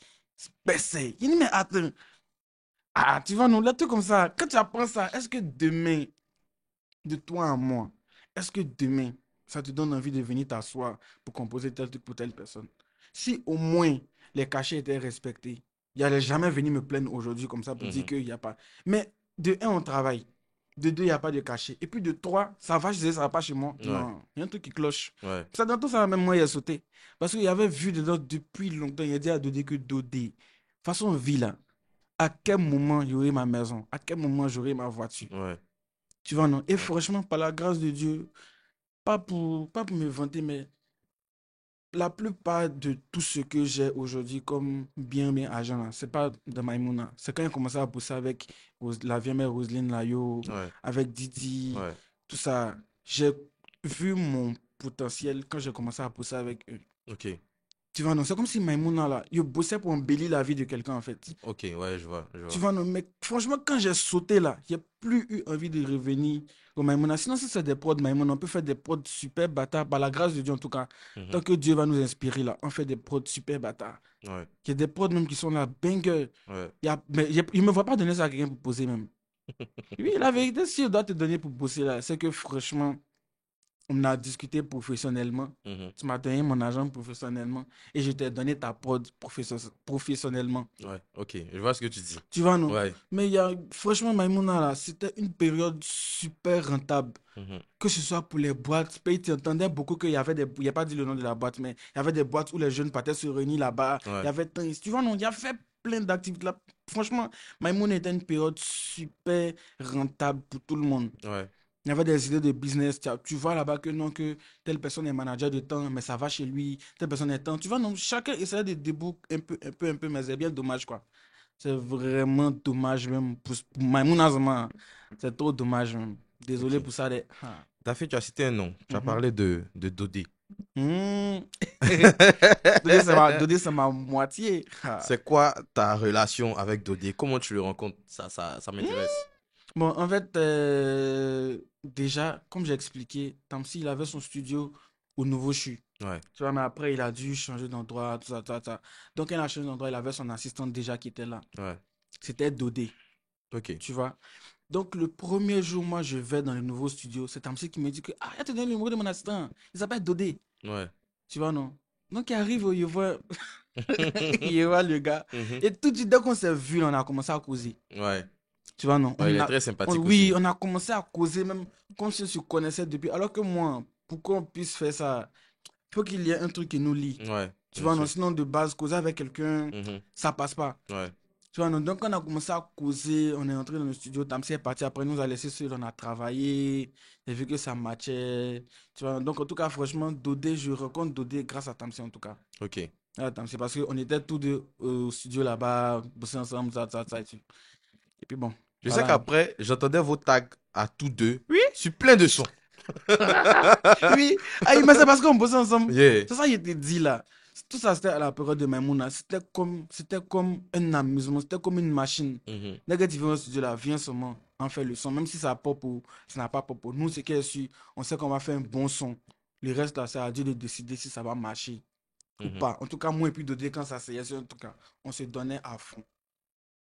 [SPEAKER 2] C'est il dit, mais attends, tu vois, nous, là, tout comme ça, quand tu apprends ça, est-ce que demain, de toi à moi, est-ce que demain, ça te donne envie de venir t'asseoir pour composer tel truc pour telle personne? Si au moins les cachets étaient respectés, il n'allait jamais venir me plaindre aujourd'hui comme ça pour dire
[SPEAKER 1] Mhm.
[SPEAKER 2] qu'il n'y a pas. Mais de un, on travaille. De deux, il n'y a pas de cachet. Et puis de trois, ça va, je disais, ça va pas chez moi.
[SPEAKER 1] Ouais.
[SPEAKER 2] Non, il y a un truc qui cloche.
[SPEAKER 1] Ouais.
[SPEAKER 2] Ça, dans tout ça, même moi, il a sauté. Parce qu'il avait vu dedans depuis longtemps. Il a dit à Dodé que Dodé, façon vie là, à quel moment j'aurai ma maison? À quel moment j'aurai ma voiture?
[SPEAKER 1] Ouais.
[SPEAKER 2] Tu vois, non? Et
[SPEAKER 1] Ouais.
[SPEAKER 2] franchement, par la grâce de Dieu, pas pour me vanter, mais la plupart de tout ce que j'ai aujourd'hui comme bien argent, là, c'est pas de Maïmouna. C'est quand j'ai commencé à bosser avec la vieille mère Roselyne Layo,
[SPEAKER 1] Ouais.
[SPEAKER 2] avec Didi,
[SPEAKER 1] Ouais.
[SPEAKER 2] tout ça. J'ai vu mon potentiel quand j'ai commencé à bosser avec eux.
[SPEAKER 1] Ok.
[SPEAKER 2] Tu vois, non? C'est comme si Maïmouna, là, il bossait pour embellir la vie de quelqu'un, en fait.
[SPEAKER 1] Ok. Ouais, je vois. Je
[SPEAKER 2] Tu
[SPEAKER 1] vois.
[SPEAKER 2] vois, non, mais franchement, quand j'ai sauté là, j'ai plus eu envie de revenir au Maïmouna. Sinon, si c'est des prods Maïmouna, on peut faire des prods super bâtards, par la grâce de Dieu en tout cas. Tant
[SPEAKER 1] Mhm.
[SPEAKER 2] que Dieu va nous inspirer là, on fait des prods super bâtards.
[SPEAKER 1] Ouais.
[SPEAKER 2] Il y a des prods même qui sont là, banger.
[SPEAKER 1] Ouais.
[SPEAKER 2] Mais il me voit pas donner ça à quelqu'un pour poser même. Oui, la vérité, si je dois te donner pour bosser là, c'est que franchement, on a discuté professionnellement.
[SPEAKER 1] Mhm.
[SPEAKER 2] Tu m'as donné mon argent professionnellement et je t'ai donné ta prod professionnellement.
[SPEAKER 1] Ouais. Ok. Je vois ce que tu dis.
[SPEAKER 2] Tu vois, non?
[SPEAKER 1] Ouais.
[SPEAKER 2] Mais franchement, Maïmouna, là, c'était une période super rentable.
[SPEAKER 1] Mhm.
[SPEAKER 2] Que ce soit pour les boîtes, tu entendais beaucoup qu'il y avait des. Il n'y a pas dit le nom de la boîte, mais il y avait des boîtes où les jeunes partaient se réunir là-bas. Il y
[SPEAKER 1] Ouais.
[SPEAKER 2] avait. Tu vois, non? Il y avait plein d'activités là. Franchement, Maïmouna était une période super rentable pour tout le monde.
[SPEAKER 1] Ouais.
[SPEAKER 2] Il y avait des idées de business. Tu vois là-bas que non, que telle personne est manager de temps, mais ça va chez lui. Telle personne est temps. Tu vois, non, chacun essayait de déboucher un peu, mais c'est bien dommage, quoi. C'est vraiment dommage même pour Maïmouna Zama. C'est trop dommage même. Désolé
[SPEAKER 1] Ok.
[SPEAKER 2] pour ça. Ah.
[SPEAKER 1] Daffy, tu as cité un nom. Tu as
[SPEAKER 2] Mhm.
[SPEAKER 1] parlé de Dodé.
[SPEAKER 2] Hmm. Dodé, c'est ma moitié. Ah.
[SPEAKER 1] C'est quoi ta relation avec Dodé? Comment tu le rencontres? Ça m'intéresse.
[SPEAKER 2] Bon, en fait, déjà, comme j'ai expliqué, Tamsi, il avait son studio au Nouveau CHU.
[SPEAKER 1] Ouais.
[SPEAKER 2] Tu vois, mais après, il a dû changer d'endroit, tout ça, tout ça, tout ça. Donc, quand il a changé d'endroit, il avait son assistante déjà qui était là.
[SPEAKER 1] Ouais.
[SPEAKER 2] C'était Dodé,
[SPEAKER 1] Ok.
[SPEAKER 2] tu vois. Donc, le premier jour, moi, je vais dans le nouveau studio. C'est Tamsi qui me dit que, ah, il a te donné le numéro de mon assistant. Il s'appelle Dodé.
[SPEAKER 1] Ouais.
[SPEAKER 2] Tu vois, non? Donc, il arrive, il voit, il voit le gars.
[SPEAKER 1] Mhm.
[SPEAKER 2] Et tout de suite, dès qu'on s'est vu, on a commencé à causer.
[SPEAKER 1] Ouais.
[SPEAKER 2] Tu vois, non?
[SPEAKER 1] Ouais, il est très sympathique aussi.
[SPEAKER 2] Oui, on a commencé à causer même comme si on se connaissait depuis. Alors que moi, pour qu'on puisse faire ça, il faut qu'il y ait un truc qui nous lie.
[SPEAKER 1] Ouais,
[SPEAKER 2] Tu
[SPEAKER 1] bien
[SPEAKER 2] vois, non?
[SPEAKER 1] sûr.
[SPEAKER 2] Sinon, de base, causer avec quelqu'un,
[SPEAKER 1] Mhm.
[SPEAKER 2] ça passe pas.
[SPEAKER 1] Ouais.
[SPEAKER 2] Tu vois, non? Donc, on a commencé à causer, on est entré dans le studio, Tamsi est parti, après, il nous a laissé seuls, on a travaillé, j'ai vu que ça matchait. Tu vois, donc, en tout cas, franchement, Dodé, je rencontre Dodé grâce à Tamsi, en tout cas.
[SPEAKER 1] Ok.
[SPEAKER 2] Ah, Tamsi, parce qu'on était tous deux au studio là-bas, bosser ensemble, ça, et tout. Et puis bon,
[SPEAKER 1] Je sais
[SPEAKER 2] voilà.
[SPEAKER 1] qu'après, j'entendais vos tags à tous deux
[SPEAKER 2] Oui?
[SPEAKER 1] sur plein de sons.
[SPEAKER 2] Oui, ah, mais c'est parce qu'on bossait ensemble.
[SPEAKER 1] Yeah.
[SPEAKER 2] C'est ça, il te dit là. Tout ça, c'était à la période de Maimouna. C'était comme un amusement, c'était comme une machine.
[SPEAKER 1] Mhm.
[SPEAKER 2] Dès que tu viens au studio là, viens seulement en faire le son. Même si ça n'a pas pour, ça n'a pas pour. Nous, c'est qu'est sûr, on sait qu'on va faire un bon son. Le reste là, c'est à Dieu de décider si ça va marcher ou
[SPEAKER 1] Mhm.
[SPEAKER 2] pas. En tout cas, moi et puis Dodé, quand ça s'est en tout cas, on se donnait à fond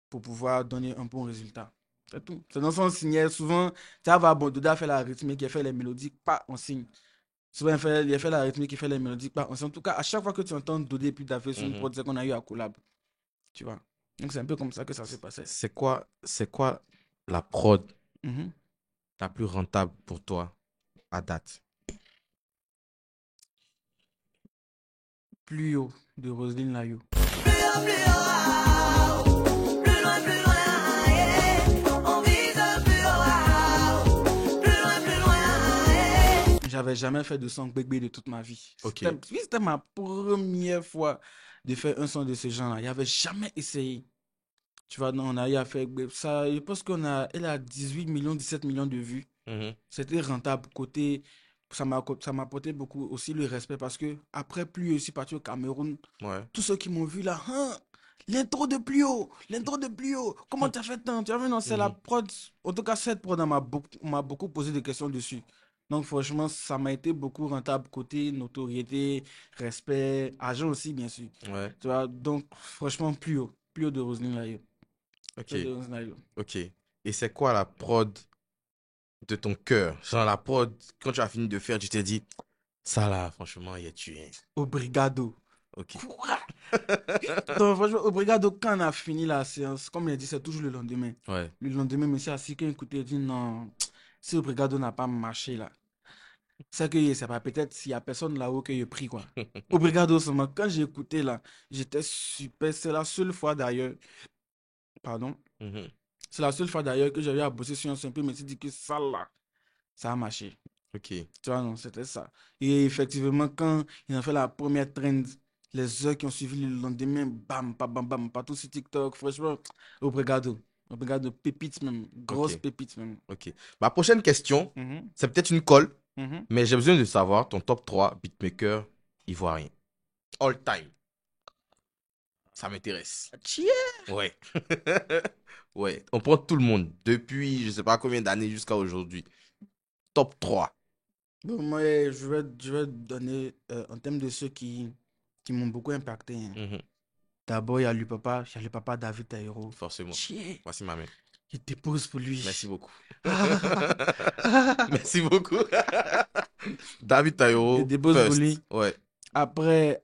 [SPEAKER 2] pour pouvoir donner un bon résultat. C'est tout. C'est dans son signal. Souvent, tu vas bon, Dodé a fait la rythmique, il a fait les mélodies, pas on signe. Souvent, il a fait la rythmique, il fait les mélodies, pas on signe. En tout cas, à chaque fois que tu entends Dodé puis Daffy sur une
[SPEAKER 1] Mhm.
[SPEAKER 2] prod, c'est qu'on a eu à collab. Tu vois. Donc, c'est un peu comme ça que ça s'est passé.
[SPEAKER 1] C'est quoi la prod
[SPEAKER 2] Mhm.
[SPEAKER 1] la plus rentable pour toi à date?
[SPEAKER 2] Plus haut de Roselyne Layo.
[SPEAKER 4] Plus loin, yeah. On vise plus haut.
[SPEAKER 2] j'avais jamais fait de son bébé de toute ma vie.
[SPEAKER 1] Ok.
[SPEAKER 2] Oui, c'était ma première fois de faire un son de ce genre-là. Il avait jamais essayé. Tu vois, non, on a eu à faire ça. Je pense elle a 18 millions, 17 millions de vues.
[SPEAKER 1] Mhm.
[SPEAKER 2] C'était rentable. Ça m'a apporté beaucoup aussi le respect parce que après plus aussi parti au Cameroun,
[SPEAKER 1] Ouais.
[SPEAKER 2] tous ceux qui m'ont vu là, hein, l'intro de plus haut, comment tu as fait tant? Tu as vu, non, c'est la
[SPEAKER 1] Mhm.
[SPEAKER 2] prod. En tout cas, cette prod, m'a beaucoup posé des questions dessus. Donc, franchement, ça m'a été beaucoup rentable côté notoriété, respect, argent aussi, bien sûr.
[SPEAKER 1] Ouais.
[SPEAKER 2] Tu vois, donc, franchement, plus haut de Roselyne là, yo.
[SPEAKER 1] Ok.
[SPEAKER 2] Plus haut de Roselyne là, yo.
[SPEAKER 1] Ok. Et c'est quoi la prod de ton cœur? Genre la prod, quand tu as fini de faire, tu t'es dit, ça là, franchement, il est tué.
[SPEAKER 2] Obrigado.
[SPEAKER 1] Ok.
[SPEAKER 2] Quoi? Donc, franchement, Obrigado, quand on a fini la séance, comme il a dit, c'est toujours le lendemain.
[SPEAKER 1] Ouais.
[SPEAKER 2] Le lendemain, monsieur assis, quand il écoutait, il dit non, si Obrigado n'a pas marché là, c'est que c'est pas peut-être s'il y a personne là-haut que j'ai pris quoi. Obrigado seulement. Quand j'ai écouté là, j'étais super. C'est la seule fois d'ailleurs, pardon,
[SPEAKER 1] Mhm.
[SPEAKER 2] c'est la seule fois d'ailleurs que j'avais à bosser sur un sample, mais c'est dit que ça là, ça a marché.
[SPEAKER 1] Ok.
[SPEAKER 2] Tu vois, non, c'était ça. Et effectivement, quand ils ont fait la première trend, les heures qui ont suivi le lendemain, bam, bam, bam, bam, partout sur TikTok, franchement, obrigado. Obrigado, pépites même, grosse
[SPEAKER 1] Ok.
[SPEAKER 2] pépites même.
[SPEAKER 1] Ok. Ma prochaine question,
[SPEAKER 2] Mhm,
[SPEAKER 1] c'est peut-être une colle,
[SPEAKER 2] mhm.
[SPEAKER 1] mais j'ai besoin de savoir ton top 3 beatmaker ivoirien. All time. Ça m'intéresse.
[SPEAKER 2] Tchie.
[SPEAKER 1] Ouais. Ouais. On prend tout le monde. Depuis, je sais pas combien d'années jusqu'à aujourd'hui. Top 3.
[SPEAKER 2] Bon, moi, je vais donner, en termes de ceux qui m'ont beaucoup impacté, hein.
[SPEAKER 1] Mhm.
[SPEAKER 2] D'abord, il y a le papa David Taïro.
[SPEAKER 1] Forcément.
[SPEAKER 2] Tchie.
[SPEAKER 1] Voici ma main.
[SPEAKER 2] Je dépose pour lui.
[SPEAKER 1] Merci beaucoup.
[SPEAKER 2] Ah.
[SPEAKER 1] Merci beaucoup. David
[SPEAKER 2] Je
[SPEAKER 1] Tayo,
[SPEAKER 2] dépose pour
[SPEAKER 1] first.
[SPEAKER 2] lui.
[SPEAKER 1] Ouais.
[SPEAKER 2] Après,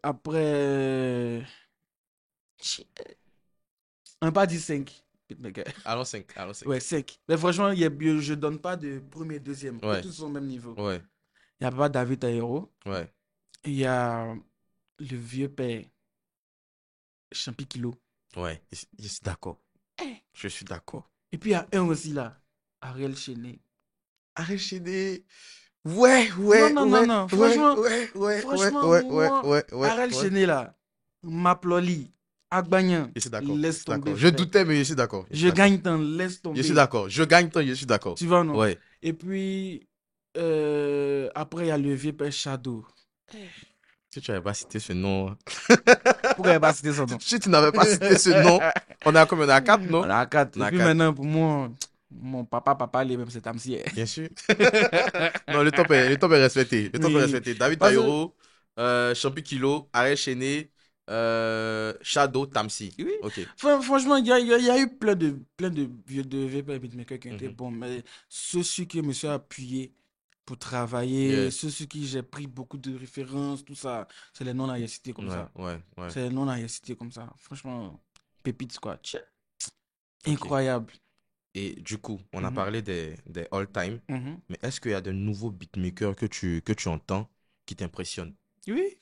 [SPEAKER 2] tchie. On n'a pas dit 5.
[SPEAKER 1] Allons 5. Allons 5.
[SPEAKER 2] Ouais, 5. Mais franchement, je donne pas de premier, deuxième. Eux
[SPEAKER 1] Ouais.
[SPEAKER 2] tous sont au même niveau.
[SPEAKER 1] Ouais.
[SPEAKER 2] Il y a papa David Taïro.
[SPEAKER 1] Ouais.
[SPEAKER 2] Il y a le vieux père Champi Kilo.
[SPEAKER 1] Ouais. Je suis d'accord.
[SPEAKER 2] Eh.
[SPEAKER 1] Je suis d'accord.
[SPEAKER 2] Et puis il y a un aussi là, Ariel Chené.
[SPEAKER 1] Arrêtez. Ouais,
[SPEAKER 2] Non,
[SPEAKER 1] ouais,
[SPEAKER 2] non, non,
[SPEAKER 1] ouais,
[SPEAKER 2] non.
[SPEAKER 1] ouais,
[SPEAKER 2] Franchement,
[SPEAKER 1] ouais, ouais, ouais,
[SPEAKER 2] franchement,
[SPEAKER 1] ouais, ouais,
[SPEAKER 2] moi,
[SPEAKER 1] ouais, ouais,
[SPEAKER 2] Ariel
[SPEAKER 1] ouais.
[SPEAKER 2] Chené là, Maploli, Agbanyan,
[SPEAKER 1] Je suis d'accord. Je
[SPEAKER 2] laisse
[SPEAKER 1] suis
[SPEAKER 2] tomber,
[SPEAKER 1] d'accord. Je
[SPEAKER 2] frère.
[SPEAKER 1] doutais, mais je suis d'accord. Je suis
[SPEAKER 2] Je
[SPEAKER 1] d'accord.
[SPEAKER 2] gagne tant, laisse
[SPEAKER 1] Je suis
[SPEAKER 2] tomber.
[SPEAKER 1] d'accord. Je gagne tant, je suis d'accord.
[SPEAKER 2] Tu vois, non?
[SPEAKER 1] Ouais.
[SPEAKER 2] Et puis, après, il y a le vieux père Shadow.
[SPEAKER 1] Si tu n'avais pas cité ce nom,
[SPEAKER 2] Pourquoi il n'a pas cité son nom?
[SPEAKER 1] si tu n'avais pas cité ce nom, on est à combien? On est à 4, non?
[SPEAKER 2] On a 4.
[SPEAKER 1] On est
[SPEAKER 2] Et
[SPEAKER 1] à
[SPEAKER 2] puis
[SPEAKER 1] 4.
[SPEAKER 2] maintenant, pour moi, mon papa, lui, même c'est Tamsi.
[SPEAKER 1] Bien sûr. Non, le top est respecté. Le top est
[SPEAKER 2] Oui.
[SPEAKER 1] respecté. David
[SPEAKER 2] Parce que,
[SPEAKER 1] Taïro, Champi Kilo, Arel Chené, Shadow, Tamsi.
[SPEAKER 2] oui,
[SPEAKER 1] Ok.
[SPEAKER 2] franchement, il y a eu plein de vieux de VP beatmakers qui étaient
[SPEAKER 1] Mhm.
[SPEAKER 2] bons, mais ceux sur qui je me suis appuyé pour travailler,
[SPEAKER 1] Yeah.
[SPEAKER 2] ceux sur qui j'ai pris beaucoup de références, tout ça, c'est les noms là, il y a cité comme
[SPEAKER 1] Ouais,
[SPEAKER 2] ça.
[SPEAKER 1] ouais, ouais.
[SPEAKER 2] C'est les noms là, il y a cité comme ça. Franchement, pépites quoi. Tchè.
[SPEAKER 1] Ok.
[SPEAKER 2] Incroyable.
[SPEAKER 1] Et du coup, on a
[SPEAKER 2] Mhm,
[SPEAKER 1] parlé des all-time,
[SPEAKER 2] mhm.
[SPEAKER 1] mais est-ce qu'il y a de nouveaux beatmakers que tu entends qui t'impressionnent?
[SPEAKER 2] Oui,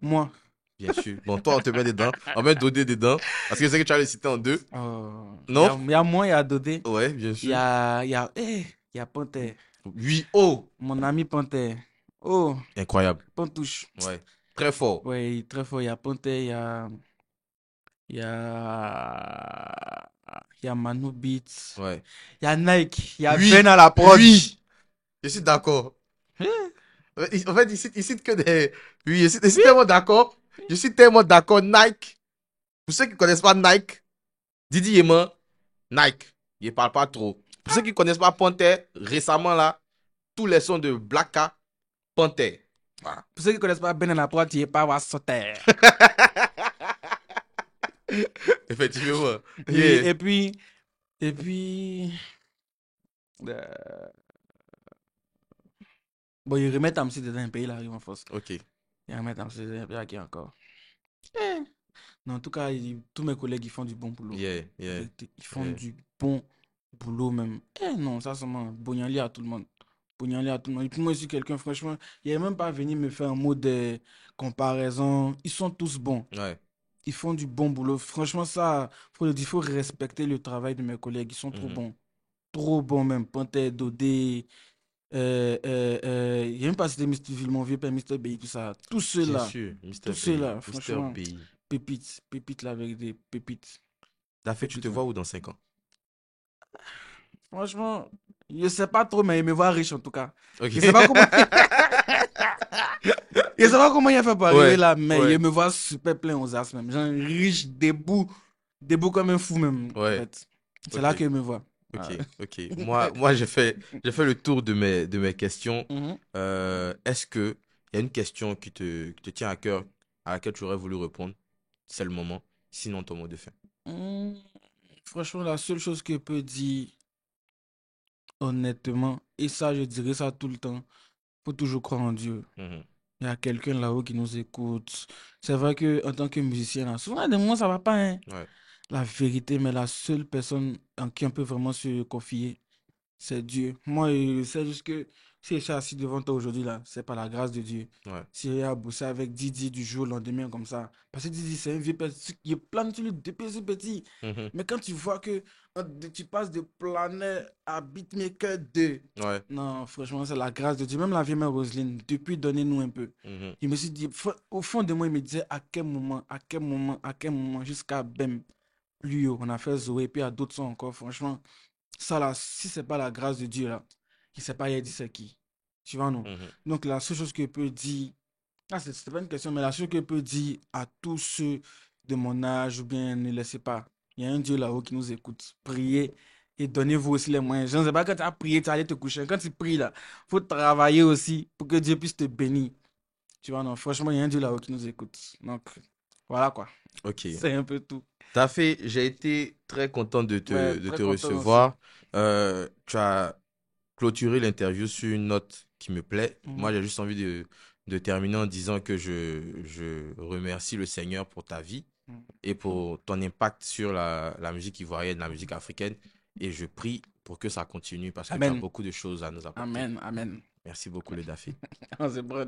[SPEAKER 2] moi.
[SPEAKER 1] Bien sûr. Bon, toi, on te met dedans. On met Dodé dedans. Parce que je sais que tu as les citer en deux.
[SPEAKER 2] Il
[SPEAKER 1] Non?
[SPEAKER 2] y a moi, il y a Dodé.
[SPEAKER 1] Ouais, bien sûr.
[SPEAKER 2] Il y a Panthère.
[SPEAKER 1] Oui. Oh!
[SPEAKER 2] Mon ami Panthère. Oh,
[SPEAKER 1] Incroyable.
[SPEAKER 2] Pantouche.
[SPEAKER 1] Ouais. Très fort.
[SPEAKER 2] Ouais, il est très fort. Il y a Panthère, il y a, il y a Manu Beats.
[SPEAKER 1] Ouais.
[SPEAKER 2] Il y a Nike. Il y a
[SPEAKER 1] Oui.
[SPEAKER 2] Ben à la prod.
[SPEAKER 1] Oui. Je suis d'accord.
[SPEAKER 2] Hein?
[SPEAKER 1] En fait, il cite que des. Oui, je suis
[SPEAKER 2] Oui.
[SPEAKER 1] tellement d'accord. Je suis tellement d'accord. Nike. Pour ceux qui ne connaissent pas Nike, Didi Yeman, Nike. Il ne parle pas trop. Pour ceux qui ne connaissent pas Panther, récemment là, tous les sons de Blacka, Panther. Voilà.
[SPEAKER 2] Pour ceux qui ne connaissent pas Ben à la prod, il n'est pas à sauter.
[SPEAKER 1] Effectivement.
[SPEAKER 2] Oui,
[SPEAKER 1] Yeah.
[SPEAKER 2] et puis, euh, bon, ils remettent Tamsi dans un pays là, ils vont force.
[SPEAKER 1] Ok.
[SPEAKER 2] Ils remettent Tamsi dans un pays là qui est encore. Non, en tout cas, tous mes collègues, ils font du bon boulot.
[SPEAKER 1] Yeah, yeah,
[SPEAKER 2] Ils font
[SPEAKER 1] yeah.
[SPEAKER 2] du bon boulot même. Non, ça, c'est moi. Bognali à tout le monde. Bognali à tout le monde. Et puis moi, je suis quelqu'un, franchement, il n'est même pas venu me faire un mot de comparaison. Ils sont tous bons.
[SPEAKER 1] Ouais.
[SPEAKER 2] Ils font du bon boulot. Franchement, ça, il faut respecter le travail de mes collègues. Ils sont trop
[SPEAKER 1] Mhm.
[SPEAKER 2] bons. Trop bons même. Panthère, Dodé. Il y a même pas cité Mr. Villemont, Père, Mr. B, tout ça. Tous
[SPEAKER 1] Bien
[SPEAKER 2] ceux-là,
[SPEAKER 1] sûr, Mr.
[SPEAKER 2] tous
[SPEAKER 1] B,
[SPEAKER 2] ceux-là,
[SPEAKER 1] Mr.
[SPEAKER 2] franchement,
[SPEAKER 1] B.
[SPEAKER 2] pépites, pépites la vérité, pépites,
[SPEAKER 1] Daffé, tu te
[SPEAKER 2] pépites,
[SPEAKER 1] vois
[SPEAKER 2] man.
[SPEAKER 1] où dans 5 ans?
[SPEAKER 2] Franchement, je sais pas trop, mais il me voit riche en tout cas.
[SPEAKER 1] Ok.
[SPEAKER 2] Je sais pas comment, je sais pas comment il a fait pour arriver
[SPEAKER 1] Ouais,
[SPEAKER 2] là, mais
[SPEAKER 1] ouais,
[SPEAKER 2] il me voit super plein aux as même. Genre riche, debout comme un fou même, en
[SPEAKER 1] ouais.
[SPEAKER 2] fait. C'est là
[SPEAKER 1] Ok,
[SPEAKER 2] qu'il me voit.
[SPEAKER 1] ok,
[SPEAKER 2] Ah.
[SPEAKER 1] ok. Moi, j'ai fait le tour de mes questions.
[SPEAKER 2] Mhm.
[SPEAKER 1] Est-ce que il y a une question qui te tient à cœur, à laquelle tu aurais voulu répondre? C'est le moment. Sinon, ton mot de fin.
[SPEAKER 2] Hmm, Franchement, la seule chose que je peux dire, honnêtement, et ça, je dirais ça tout le temps, faut toujours croire en Dieu.
[SPEAKER 1] Mhm.
[SPEAKER 2] Il y a quelqu'un là-haut qui nous écoute. C'est vrai que en tant que musicien, là, souvent, à des moments, ça va pas, hein.
[SPEAKER 1] Ouais.
[SPEAKER 2] La vérité, mais la seule personne en qui on peut vraiment se confier, c'est Dieu. Moi, c'est juste que si je suis assis devant toi aujourd'hui, là, c'est par la grâce de Dieu.
[SPEAKER 1] Ouais.
[SPEAKER 2] Si j'ai à bosser avec Didi du jour au lendemain comme ça. Parce que Didi, c'est un vieux petit, il plane sur lui depuis ce petit.
[SPEAKER 1] Mhm.
[SPEAKER 2] Mais quand tu vois que tu passes de Planet à Beatmaker 2,
[SPEAKER 1] Ouais.
[SPEAKER 2] non, franchement, c'est la grâce de Dieu. Même la vieille mère Roselyne, depuis, donnez-nous un peu.
[SPEAKER 1] Mhm.
[SPEAKER 2] Je me suis dit, au fond de moi, il me disait à quel moment, à quel moment, à quel moment, jusqu'à Bem, plus haut. On a fait Zoé, puis il y a d'autres sons encore. Franchement, ça là, si c'est pas la grâce de Dieu là, il sait pas, il a dit c'est qui. Tu vois, non?
[SPEAKER 1] Mhm.
[SPEAKER 2] Donc, la seule chose que je peux dire, c'est pas une question, mais la seule chose que je peux dire à tous ceux de mon âge, ou bien ne laissez pas. Il y a un Dieu là-haut qui nous écoute. Priez et donnez-vous aussi les moyens. Je ne sais pas quand tu as prié, tu vas aller te coucher. Quand tu pries là, faut travailler aussi pour que Dieu puisse te bénir. Tu vois, non, franchement, il y a un Dieu là-haut qui nous écoute. Donc, voilà quoi.
[SPEAKER 1] Ok.
[SPEAKER 2] C'est un peu tout.
[SPEAKER 1] Daffé, j'ai été très content de
[SPEAKER 2] Ouais,
[SPEAKER 1] te, de
[SPEAKER 2] très
[SPEAKER 1] te
[SPEAKER 2] content aussi.
[SPEAKER 1] recevoir. Tu as clôturé l'interview sur une note qui me plaît.
[SPEAKER 2] Mhm.
[SPEAKER 1] Moi, j'ai juste envie de terminer en disant que je remercie le Seigneur pour ta vie
[SPEAKER 2] Mhm.
[SPEAKER 1] et pour ton impact sur la musique ivoirienne, la musique africaine. Et je prie pour que ça continue parce que tu as
[SPEAKER 2] Amen.
[SPEAKER 1] beaucoup de choses à nous apporter.
[SPEAKER 2] Amen. Amen.
[SPEAKER 1] Merci beaucoup, le Daffé.
[SPEAKER 2] C'est bon.